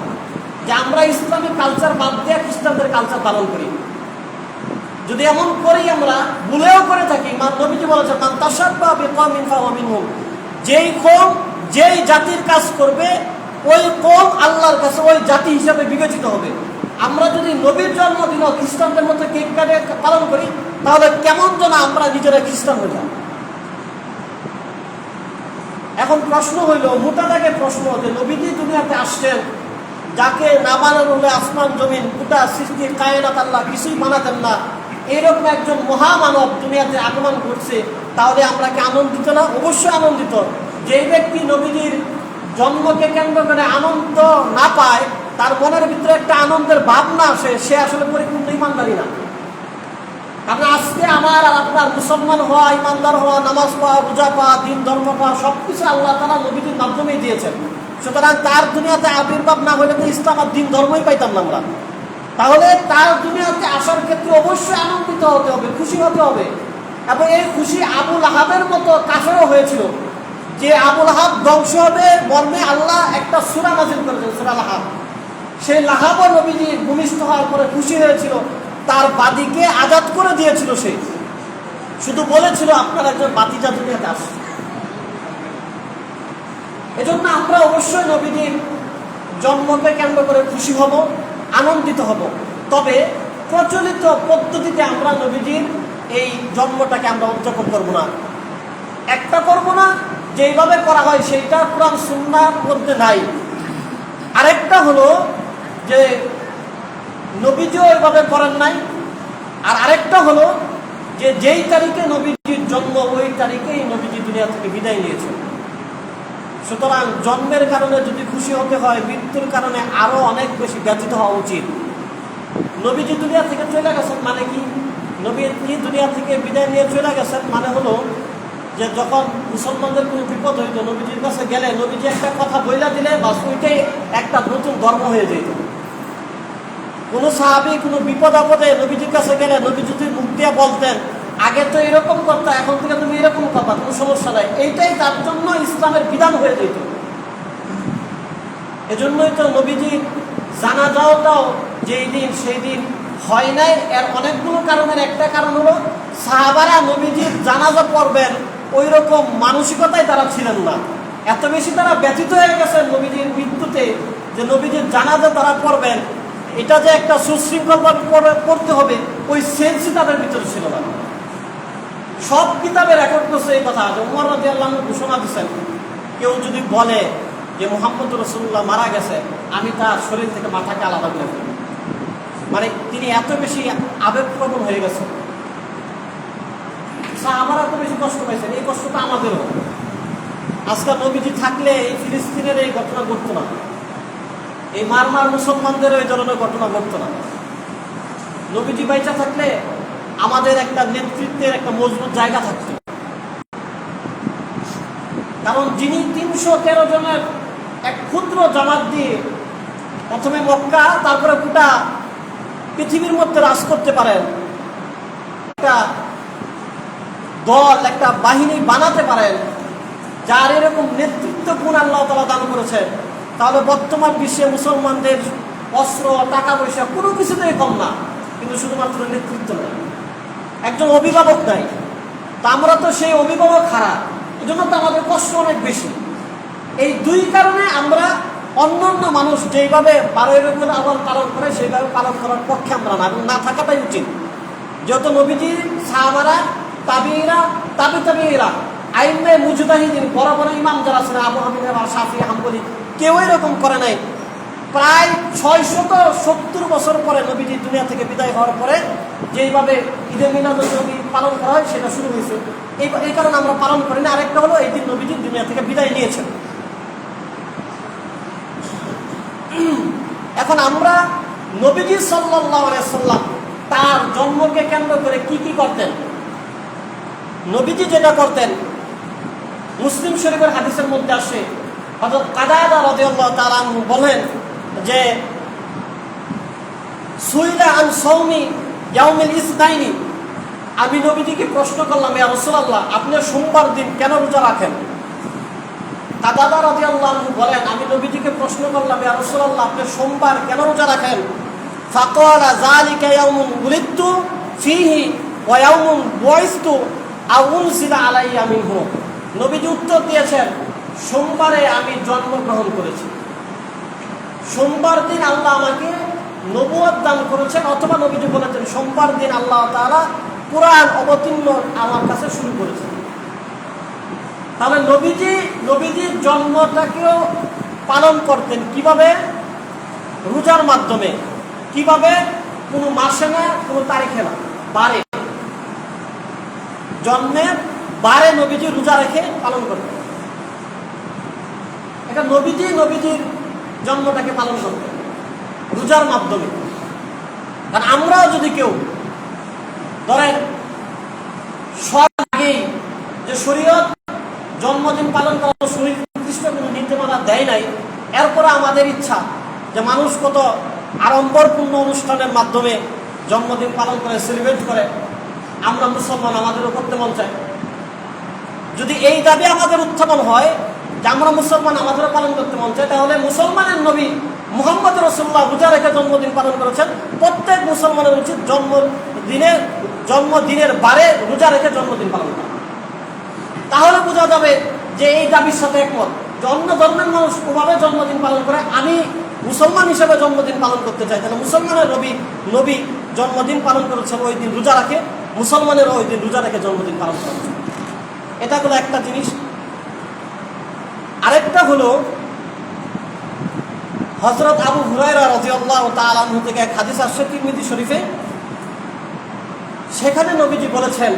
যে আমরা ইসলামিক কালচার বাদ দিয়ে খ্রিস্টানদের কালচার পালন করি। যদি এমন করি, আমরা ভুলেও করে থাকি, নবীজি বলেছেন মান তাশাব্বাহা বিকওমিন ফাহুয়া মিনহুম, যেই কওম যেই জাতির কাজ করবে ওই কওম আল্লাহর কাছে ওই জাতি হিসাবে বিবেচিত হবে। আমরা যদি নবীর জন্মদিনও খ্রিস্টানদের মধ্যে কেক কাটে পালন করি, তাহলে কেমন যেন আমরা নিজেরা খ্রিস্টান হয়ে যাব। এখন প্রশ্ন হইল, মোটা দাগে প্রশ্ন, যে নবীজি দুনিয়াতে আসছেন, যাকে না বানানো হলে আসমান জমিন গোটা সৃষ্টি কায়নাত আল্লাহ কিছুই বানাতেন না, এইরকম একজন মহামানব দুনিয়াতে আগমন করছে, তাহলে আমরা কি আনন্দিত না? অবশ্যই আনন্দিত। যে ব্যক্তি নবীজির জন্মকে কেন্দ্র করে আনন্দ না পায়, তার মনের ভিতরে একটা আনন্দের ভাব না আসে, সে আসলে পরিপূর্ণ ইমানদারি না। কারণ আজকে আমার আর আপনার মুসলমান হওয়া, ইমানদার হওয়া, নামাজ পড়া, রোজা পাওয়া, দিন ধর্ম পাওয়া সবকিছু আল্লাহ তাআলা নবীজির মাধ্যমেই দিয়েছেন। সুতরাং তার দুনিয়াতে আবির্ভাব না হলে তো ইসলাম আর দিন ধর্মই পাইতাম না আমরা। তাহলে তার দুনিয়াতে আসার ক্ষেত্রে অবশ্যই আনন্দিত হতে হবে, খুশি হতে হবে। এবং এই খুশি আবু লাহাবের মতো কাফেরও হয়েছিল, যে আবু লাহাব ধ্বংস হবে মর্মে আল্লাহ একটা সূরা নাযিল করেছেন, সূরা লাহাব। সেই লাহাবও নবীজি ভূমিষ্ঠ হওয়ার পরে খুশি হয়েছিল, তার বাদীকে আজাদ করে দিয়েছিল। সে শুধু বলেছিল আপনার একজন বাতিজা দুনিয়াতে আসছে। এজন্য আমরা অবশ্যই নবীজির জন্মকে কেন্দ্র করে খুশি হব, আনন্দিত হব। তবে প্রচলিত পদ্ধতিতে আমরা নবীজির এই জন্মটাকে আমরা উদযাপন করব না। একটা করব না, যেইভাবে করা হয় সেইটা কোরআন সুন্নাহর মধ্যে নাই। আরেকটা হলো যে নবীজিও এইভাবে করেন নাই। আর আরেকটা হলো যে যেই তারিখে নবীজির জন্ম ওই তারিখেই নবীজি দুনিয়া থেকে বিদায় নিয়েছেন। সুতরাং জন্মের কারণে যদি খুশি হতে হয়, মৃত্যুর কারণে আরো অনেক বেশি ব্যথিত হওয়া উচিত। নবীজি দুনিয়া থেকে চলে গেছেন মানে কি? নবীজি দুনিয়া থেকে বিদায় নিয়ে চলে গেছেন মানে হলো যে যখন মুসলমানদের কোনো বিপদ হইতো, নবীজির কাছে গেলে নবীজি একটা কথা বইলা দিলে বাস ওইটাই একটা নতুন ধর্ম হয়ে যেত। কোনো সাহাবী কোনো বিপদ আপদে নবীজির কাছে গেলে নবী যদি মুখ দিয়ে বলতেন, আগে তো এরকম করতে, এখন থেকে তুমি এরকম করবা, কোনো সমস্যা নাই, এইটাই তার জন্য ইসলামের বিধান হয়ে যেত। এজন্যই তো নবীজির জানাজাটাও যেই দিন সেই দিন হয় নাই। এর অনেকগুলো কারণের একটা কারণ হলো সাহাবারা নবীজির জানাজা পড়বেন ওই রকম মানসিকতায় তারা ছিলেন না। এত বেশি তারা ব্যথিত হয়ে গেছেন নবীজির মৃত্যুতে যে নবীজির জানাজা তারা পড়বেন, এটা যে একটা সুশৃঙ্খলভাবে পড়তে হবে ওই সেন্সই তাদের ভিতরে ছিল না। সব কিতাবে রেকর্ড করছে এই কথা। ওমর রাদিয়াল্লাহু আনহু ঘোষণা দিচ্ছেন, কেউ যদি বলে যে মুহাম্মদ রাসূলুল্লাহ মারা গেছে, আমি তার শরীর থেকে মাথাকে আলাদা করে ফেলব। মানে তিনি এত বেশি আবেগপ্রবণ হয়ে গেছেন। সাহাবারা এত বেশি কষ্ট পাইছেন, এই কষ্টটা আমাদেরও। আজকে নবীজি থাকলে এই ফিলিস্তিনের এই ঘটনা ঘটতো না, এই মারমার মুসলমানদেরও এই ধরনের ঘটনা ঘটতো না। নবীজি বাইচা থাকলে আমাদের একটা নেতৃত্বের একটা মজবুত জায়গা থাকত। কারণ যিনি 313 জনের এক ক্ষুদ্র জামাত দিয়ে প্রথমে মক্কা তারপরে গোটা পৃথিবীর মধ্যে রাজ করতে পারেন, একটা দল একটা বাহিনী বানাতে পারেন, যার এরকম নেতৃত্ব গুণ আল্লাহ তাআলা দান করেছেন, তাহলে বর্তমান বিশ্বে মুসলমানদের অস্ত্র টাকা পয়সা কোনো কিছুতেই কম না, কিন্তু শুধুমাত্র নেতৃত্ব নেই, একজন অভিভাবক নাই। তা আমরা তো সেই অভিভাবক হারা, এই জন্য তো আমাদের কষ্ট অনেক বেশি। এই দুই কারণে আমরা অন্যান্য মানুষ যেইভাবে 12 রবিউল আউয়াল পালন করে সেইভাবে পালন করার পক্ষে আমরা না, এবং না থাকাটাই উচিত। যেহেতু নবীজি, সাহাবারা, তাবিঈরা, তাবিঈরা, আইম্মায়ে মুজতাহিদিন, বড় বড় ইমাম যারা ছিলেন, আবু হানিফা, শাফিঈ, হাম্বলী, কেউ এরকম করে নাই। প্রায় 670 বছর পরে নবীজি দুনিয়া থেকে বিদায় হওয়ার পরে যেইভাবে ঈদে মিলাদুন নবী পালন করা হয় সেটা শুরু হয়েছে। এই কারণে আমরা পালন করি না। আরেকটা হলো এই দিন নবীজি দুনিয়া থেকে বিদায় নিয়েছেন। এখন আমরা নবীজি সাল্লাল্লাহু আলাইহি সাল্লাম তার জন্মকে কেন্দ্র করে কি কি করতেন, নবীজি যেটা করতেন, মুসলিম শরীফের হাদিসের মধ্যে আসে, হযরত কাতাদা রাদিয়াল্লাহু তাআলা আনহু বলেন যে সুইলা আন সাওমি ইয়াউমিল ইসনাইনি, আমি নবীজিকে প্রশ্ন করলাম, ইয়া রাসূলুল্লাহ, আপনি সোমবার দিন কেন রোজা রাখেন? কাতাদা রাদিয়াল্লাহু আনহু বলেন, আমি নবীজিকে প্রশ্ন করলাম, ইয়া রাসূলুল্লাহ, আপনি সোমবার কেন রোজা রাখেন? ফাকালা যালিকা ইয়াউমুন উলিদতু ফীহি ওয়া ইয়াউমুন বুইসতু আও উনজিলা আলাইয়া মিনহু। নবীজি উত্তর দিয়েছেন, সোমবারে আমি জন্মগ্রহণ করেছি, সোমবার দিন আল্লাহ আমাকে নবুয়ত দান করেছেন, অথবা নবীজি বলেছেন সোমবার দিন আল্লাহ তাআলা কুরআন অবতীর্ণ আমার কাছে শুরু করেছেন। তাহলে নবীজি জন্মটাকেও পালন করতেন কিভাবে? রোজার মাধ্যমে। কিভাবে? কোনো মাসে না, কোনো তারিখে না, বারে, জন্মের বারে নবীজি রোজা রেখে পালন করতেন। এটা নবীজির জন্মটাকে পালন করতেন রোজার মাধ্যমে। কারণ আমরাও যদি কেউ ধরেন সব আগেই যে শরীয়ত জন্মদিন পালন করার সুনির্দিষ্ট কোনো নীতিমালা দেয় নাই, এরপরে আমাদের ইচ্ছা যে মানুষ কত আড়ম্বরপূর্ণ অনুষ্ঠানের মাধ্যমে জন্মদিন পালন করে, সেলিব্রেট করে, আমরা মুসলমান, আমাদেরও করতে মন চায়। যদি এই দাবি আমাদের উত্থাপন হয় যে আমরা মুসলমান, আমাদেরও পালন করতে মন চায়, তাহলে মুসলমানের নবী মুহাম্মদ রাসূলুল্লাহ রোজা রেখে জন্মদিন পালন করেছেন। প্রত্যেক মুসলমানের উচিত জন্মদিনের বারে রোজা রেখে জন্মদিন পালন করা। তাহলে বোঝা যাবে যে এই দাবির সাথে একমত যে অন্য ধর্মের মানুষ ওভাবে জন্মদিন পালন করে, আমি মুসলমান হিসেবে জন্মদিন পালন করতে চাই। তাহলে মুসলমানের নবী জন্মদিন পালন করেছেন, ওই দিন রোজা রাখে, মুসলমানেরও ওই দিন রোজা রেখে জন্মদিন পালন করেছেন। এটা হলো একটা জিনিস। আরেকটা হলো হযরত আবু হুরায়রা রাদিয়াল্লাহু তাআলা আনহু থেকে এক হাদিস আসছে তিরমিজি শরীফে। সেখানে নবীজি বলেছেন,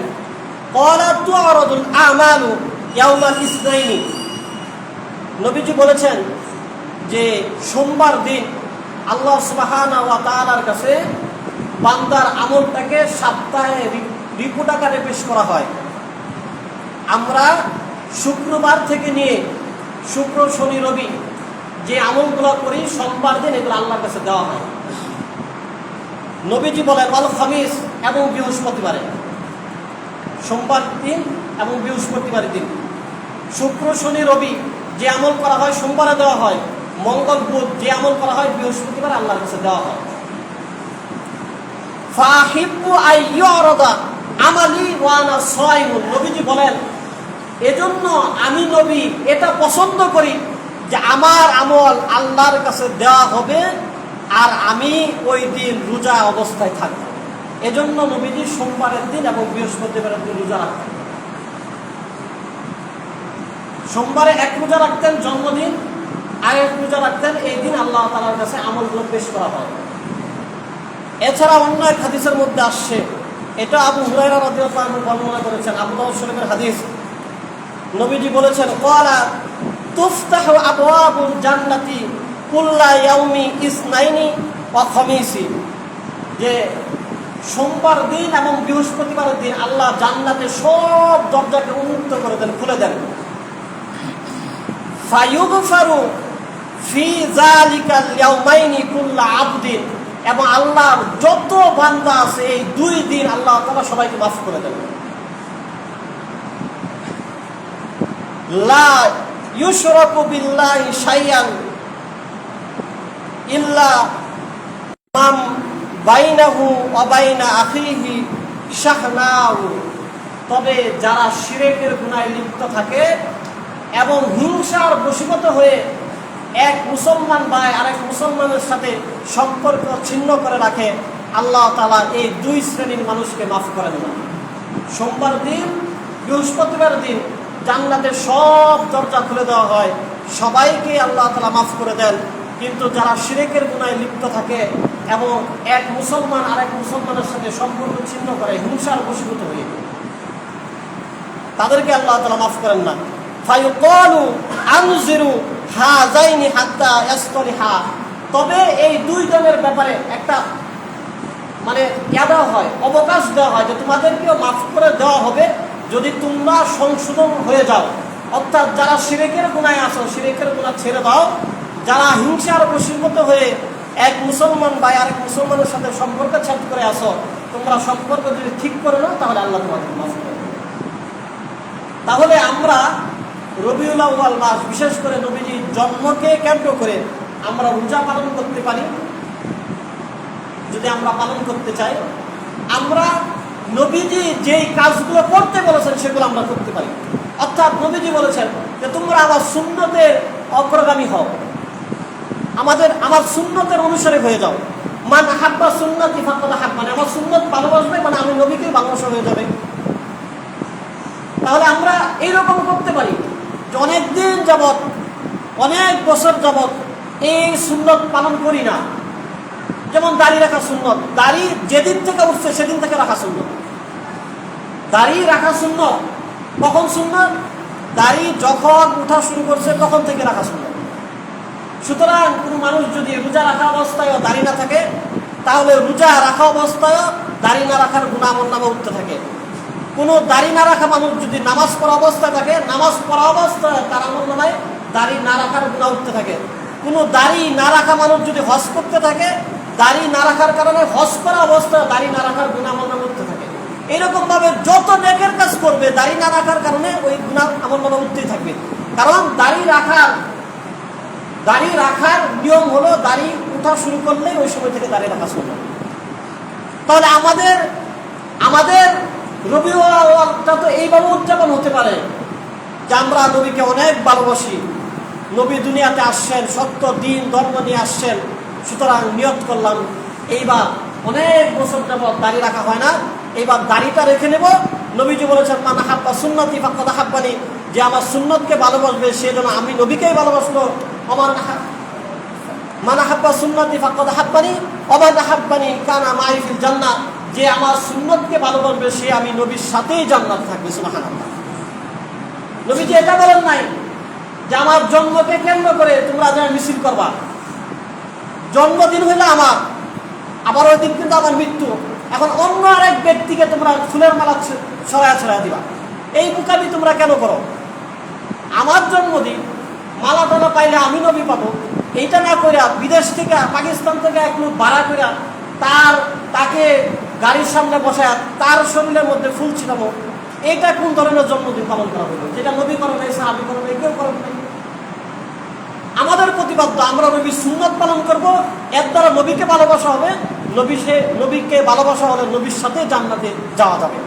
ক্বালা তু'রাদুল আমালু ইয়াউমাল ইসনাইনি। নবীজি বলেছেন যে সোমবার দিন আল্লাহ সুবহানাহু ওয়া তাআলার কাছে বান্দার আমলটাকে সপ্তাহে রিপোর্ট আকারে পেশ করা হয়। আমরা শুক্রবার থেকে নিয়ে শুক্র, শনি, রবি যে আমলগুলো করি, সোমবার দিন এগুলো আল্লাহর কাছে দেওয়া হয়। নবীজি বলেন ওয়াল খামিস, এবং বৃহস্পতিবারে, সোমবার দিন এবং বৃহস্পতিবার দিন, শুক্র, শনি, রবি যে আমল করা হয় সোমবারে দেওয়া হয়, মঙ্গল, বুধ যে আমল করা হয় বৃহস্পতিবার আল্লাহর কাছে দেওয়া হয়। ফাহিব্বু আইয়ুরাদা আমালি ওয়া আনা সাইমুন। নবীজি বলেন, এজন্য আমি নবী এটা পছন্দ করি যে আমার আমল আল্লাহর কাছে দেওয়া হবে আর আমি ওই দিন রোজা অবস্থায় থাকব। এজন্য নবীজি সোমবারের দিন এবং বৃহস্পতিবারের দিন রোজা রাখতেন। সোমবারে এক রোজা রাখতেন জন্মদিন, আর এক রোজা রাখতেন এই দিন আল্লাহ তাআলার কাছে আমলগুলো পেশ করা হয়। এছাড়া অন্য এক হাদিসের মধ্যে আসছে, এটা আবু হুরায়রা রাদিয়াল্লাহু আনহু বর্ণনা করেছেন, আবু দাউদ শরীফের হাদিস। নবীজি বলেছেন, ক্বালা তুফতাহু আবওয়াবুল জান্নাতি কুল্লা ইয়াউমি ইসনাইনি ওয়া খামিসি। যে সোমবার দিন এবং বৃহস্পতিবারের দিন আল্লাহ জান্নাতের সব দরজাকে উন্মুক্ত করে দেন, খুলে দেন। ফায়ুগফারু ফি যালিকাল ইয়াউমাইনি কুল্লা আবদিন, এবং আল্লাহর যত বান্দা আছে এই দুই দিন আল্লাহ তাআলা সবাইকে মাফ করে দেন। লা ইউশরাকু বিল্লাহি শাইআন ইল্লা মাম বাইনাহু ওয়া বাইনা আখিহি শাহনাউ। তবে যারা শিরকের গুনাহে লিপ্ত থাকে এবং হিংসার বশীভূত হয়ে এক মুসলমান ভাই আরেক মুসলমানের সাথে সম্পর্ক ছিন্ন করে রাখে, আল্লাহ তাআলা এই দুই শ্রেণীর মানুষকে মাফ করেন না। সোমবার দিন, বৃহস্পতিবার দিন জান্নাতের সব দরজা খুলে দেওয়া হয়, সবাইকে আল্লাহ তাআলা মাফ করে দেন। কিন্তু যারা শিরকের গুনাহে লিপ্ত থাকে এবং এক মুসলমান আরেক মুসলমানের সাথে সম্পর্ক ছিন্ন করে হিংসার বশীভূত হয়ে, তাদেরকে আল্লাহ তাআলা মাফ করেন না। ফায়ুকালু আনজিরু হাযাইনি হাত্তা ইয়াসতালিহা, তবে এই দুই জনের ব্যাপারে একটা দেওয়া হয়, অবকাশ দেওয়া হয় যে তোমাদেরকেও মাফ করে দেওয়া হবে যদি তোমরা সংশোধন হয়ে যাও। অর্থাৎ যারা শিরকের গুনাহে আছো, শিরকের গুনাহ ছেড়ে দাও। যারা হিংসার বশীভূত হয়ে এক মুসলমান ভাই আরেক মুসলমানের সাথে সম্পর্ক ছেদ করে আসো, তোমরা সম্পর্ক যদি ঠিক করে নাও তাহলে আল্লাহ তোমাদের মাফ করে। তাহলে আমরা রবিউল আউয়াল মাস, বিশেষ করে নবীজির জন্মকে কেন্দ্র করে আমরা রোজা পালন করতে পারি। যদি আমরা পালন করতে চাই, আমরা নবীজি যেই কাজগুলো করতে বলেছেন সেগুলো আমরা করতে পারি। অর্থাৎ নবীজি বলেছেন যে তোমরা আমার সুন্নতের অগ্রগামী হও, আমার সুন্নতের অনুসারী হয়ে যাও। মান আহাব্বা সুন্নতি ফাকাদ আহাব্বানি, আমার সুন্নত ভালোবাসবে মানে আমি নবীকে ভালোবাসা হয়ে যাবে। তাহলে আমরা এইরকম করতে পারি যে অনেকদিন যাবৎ, অনেক বছর যাবৎ এই সুন্নত পালন করি না। যেমন দাড়ি রাখা সুন্নত, দাড়ি যেদিন থেকে উঠছে সেদিন থেকে রাখা সুন্নত। দাড়ি রাখা সুন্নত কখন সুন্নত? দাড়ি যখন উঠা শুরু করছে তখন থেকে রাখা সুন্নত। সুতরাং কোনো মানুষ যদি রোজা রাখা অবস্থায়ও দাড়ি না থাকে, তাহলে রোজা রাখা অবস্থায়ও দাড়ি না রাখার গুনাহ আমলনামায় উঠতে থাকে। কোনো দাড়ি না রাখা মানুষ যদি নামাজ পড়া অবস্থায় থাকে, নামাজ পড়া অবস্থায় তার আমলনামায় দাড়ি না রাখার গুনাহ উঠতে থাকে। কোনো দাড়ি না রাখা মানুষ যদি হজ করতে থাকে, দাড়ি না রাখার কারণে হজ করা অবস্থায় দাড়ি না রাখার গুনাহ আমলনামায় উঠতে থাকে। এরকম ভাবে যত নেকের কাজ করবে দাড়ি না রাখার কারণে ওই গুনাহ আমলনামায় উঠতেই থাকবে। কারণ দাড়ি রাখার নিয়ম হলো দাড়ি উঠা শুরু করলে ওই সময় থেকে দাড়ি রাখা শুরু হবে। তাহলে আমাদের রবিউল আউয়ালটা তো এইভাবে উদযাপন হতে পারে যে আমরা নবীকে অনেক ভালোবাসি, নবী দুনিয়াতে আসছেন, সত্য দিন ধর্ম নিয়ে আসছেন। সুতরাং নিয়ত করলাম এইবার অনেক বছর যাবৎ দাড়ি রাখা হয় না, এইবার দাড়িটা রেখে নেব। নবীজি বলেছেন মান আহাব্বা সুন্নতি ফাকাদ আহাব্বানি, যে আমার সুন্নতকে ভালোবাসবে সে যেন আমি নবীকেই ভালোবাসলো। মান আহাব্বা সুন্নতি ফাকাদ আহাব্বানি ওয়া মান আহাব্বানি কানা মাই ফিল জান্নাহ, যে আমার সুন্নতকে ভালোবাসবে সে আমি নবীর সাথেই জান্নাত থাকবে। সুবহানাল্লাহ। নবীজি এটা বলেন নাই যে আমার জন্মকে কেন্দ্র করে তোমরা যা মিছিল করবা, জন্মদিন হইলে আমার, আবার ওই দিন কিন্তু আমার মৃত্যু, এখন অন্য আরেক ব্যক্তিকে তোমরা ফুলের মালা ছড়ায়া দিবা, এই বুকামি তোমরা কেন করো? আমার জন্মদিন মালা টালা পাইলে আমি নবী পাবো, এইটা না কইরা বিদেশ থেকে, পাকিস্তান থেকে এক লোক ভাড়া কইরা তাকে গাড়ির সামনে বসায় তার শরীরের মধ্যে ফুল ছিটাবো, এটা কোন ধরনের জন্মদিন পালন করা হলো? যেটা নবী করে নাই, সাহাবী করে নাই, কেউ করে নাই। আমাদের প্রতিবাদ্য আমরা নবীর সুন্নত পালন করব, এর দ্বারা নবীকে ভালোবাসা হবে, নবীকে ভালোবাসা হলে নবীর সাথে জান্নাতে যাওয়া যাবে।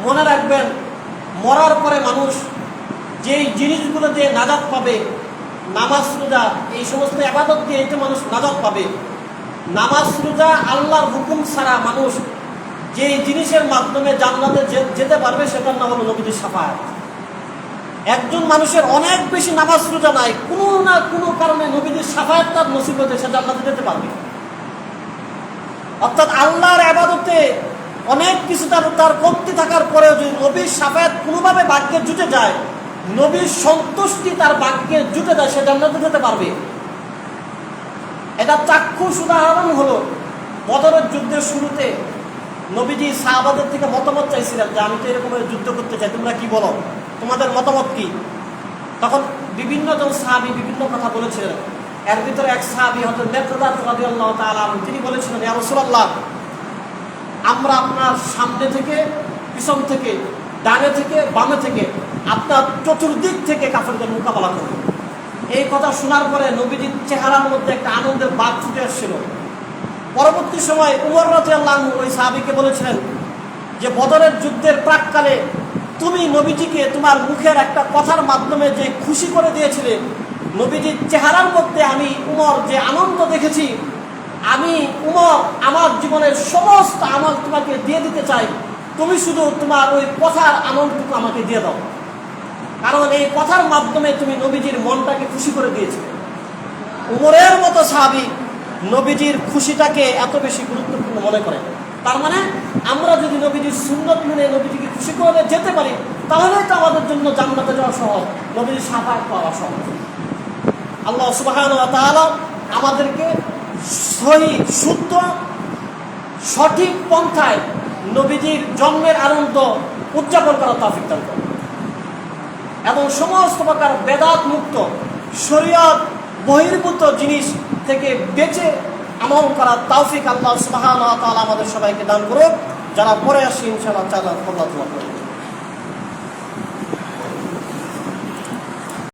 মনে রাখবেন, মরার পরে মানুষ যেই জিনিসগুলো দিয়ে নাজাত পাবে, নামাজ রোজা এই সমস্ত ইবাদত দিয়ে এতে মানুষ নাজাত পাবে। নামাজ রোজা আল্লাহর হুকুম ছাড়া মানুষ যেই জিনিসের মাধ্যমে জান্নাতে যেতে পারবে সেটার নাম হলো নবীর শাফায়াত। একজন মানুষের অনেক বেশি নামাজ রোজা নাই, কোনো না কোনো কারণে নবীর শাফায়াত তার নসিব হতে সে জান্নাতে যেতে পারবে। অর্থাৎ আল্লাহর ইবাদতে অনেক কিছু তার কমতি থাকার পরেও যদি নবীর শাফায়াত কোনোভাবে ভাগ্যে জুটে যায়, নবীর সন্তুষ্টি তার ভাগ্যে জুটে যায়, সে জান্নাতে যেতে পারবে। এটা চাক্ষুষ উদাহরণ হলো বদরের যুদ্ধের শুরুতে নবীজি সাহাবাদের থেকে মতামত চাইছিলেন যে আমি তো এরকম যুদ্ধ করতে চাই, তোমরা কি বলো, তোমাদের মতামত কি? তখন বিভিন্ন জন সাহাবী বিভিন্ন কথা বলেছিলেন। এর ভিতরে এক সাহাবী হযরত মিকদাদ রাদিয়াল্লাহু তাআলা আনহু, তিনি বলেছিলেন ইয়া রাসূলুল্লাহ, আমরা আপনার সামনে থেকে, পিছন থেকে, ডানে থেকে, বামে থেকে, আপনার চতুর্দিক থেকে কাফেরদের মোকাবেলা করব। এই কথা শোনার পরে নবীজির চেহারার মধ্যে একটা আনন্দের বাঁধ ফুটে আসছিল। পরবর্তী সময় উমর রাদিয়াল্লাহু আনহু ওই সাহাবীকে বলেছিলেন যে বদরের যুদ্ধের প্রাককালে তুমি নবীজিকে তোমার মুখের একটা কথার মাধ্যমে যে খুশি করে দিয়েছিলে, নবীজির চেহারার মধ্যে আমি উমর যে আনন্দ দেখেছি, আমি উমর আমার জীবনের সমস্ত আমল তোমাকে দিয়ে দিতে চাই, তুমি শুধু তোমার ওই কথার আনন্দটুকু আমাকে দিয়ে দাও। কারণ এই কথার মাধ্যমে তুমি নবীজির মনটাকে খুশি করে দিয়েছে। উমরের মতো সাহাবী নবীজির খুশিটাকে এত বেশি গুরুত্বপূর্ণ মনে করে। তার মানে আমরা যদি নবীজির সুন্নত মেনে নবীজিকে খুশি করে যেতে পারি, তাহলে তো আমাদের জন্য জান্নাতে যাওয়া সহজ, নবীজির শাফাআত পাওয়া সহজ। আল্লাহ সুবহানাহু ওয়া তাআলা আমাদেরকে সহি শুদ্ধ সঠিক পন্থায় নবীজির জন্মের আনন্দ উদযাপন করার তৌফিক দান করুন এবং সমস্ত প্রকার বেদাত মুক্ত শরীয়ত বহির্ভূত জিনিস থেকে বেঁচে আমল করার তৌফিক আল্লাহ সুবহানাহু ওয়া তাআলা আমাদের সবাইকে দান করুন। যারা পরে আসি ইনশাআল্লাহ তাআলা আল্লাহ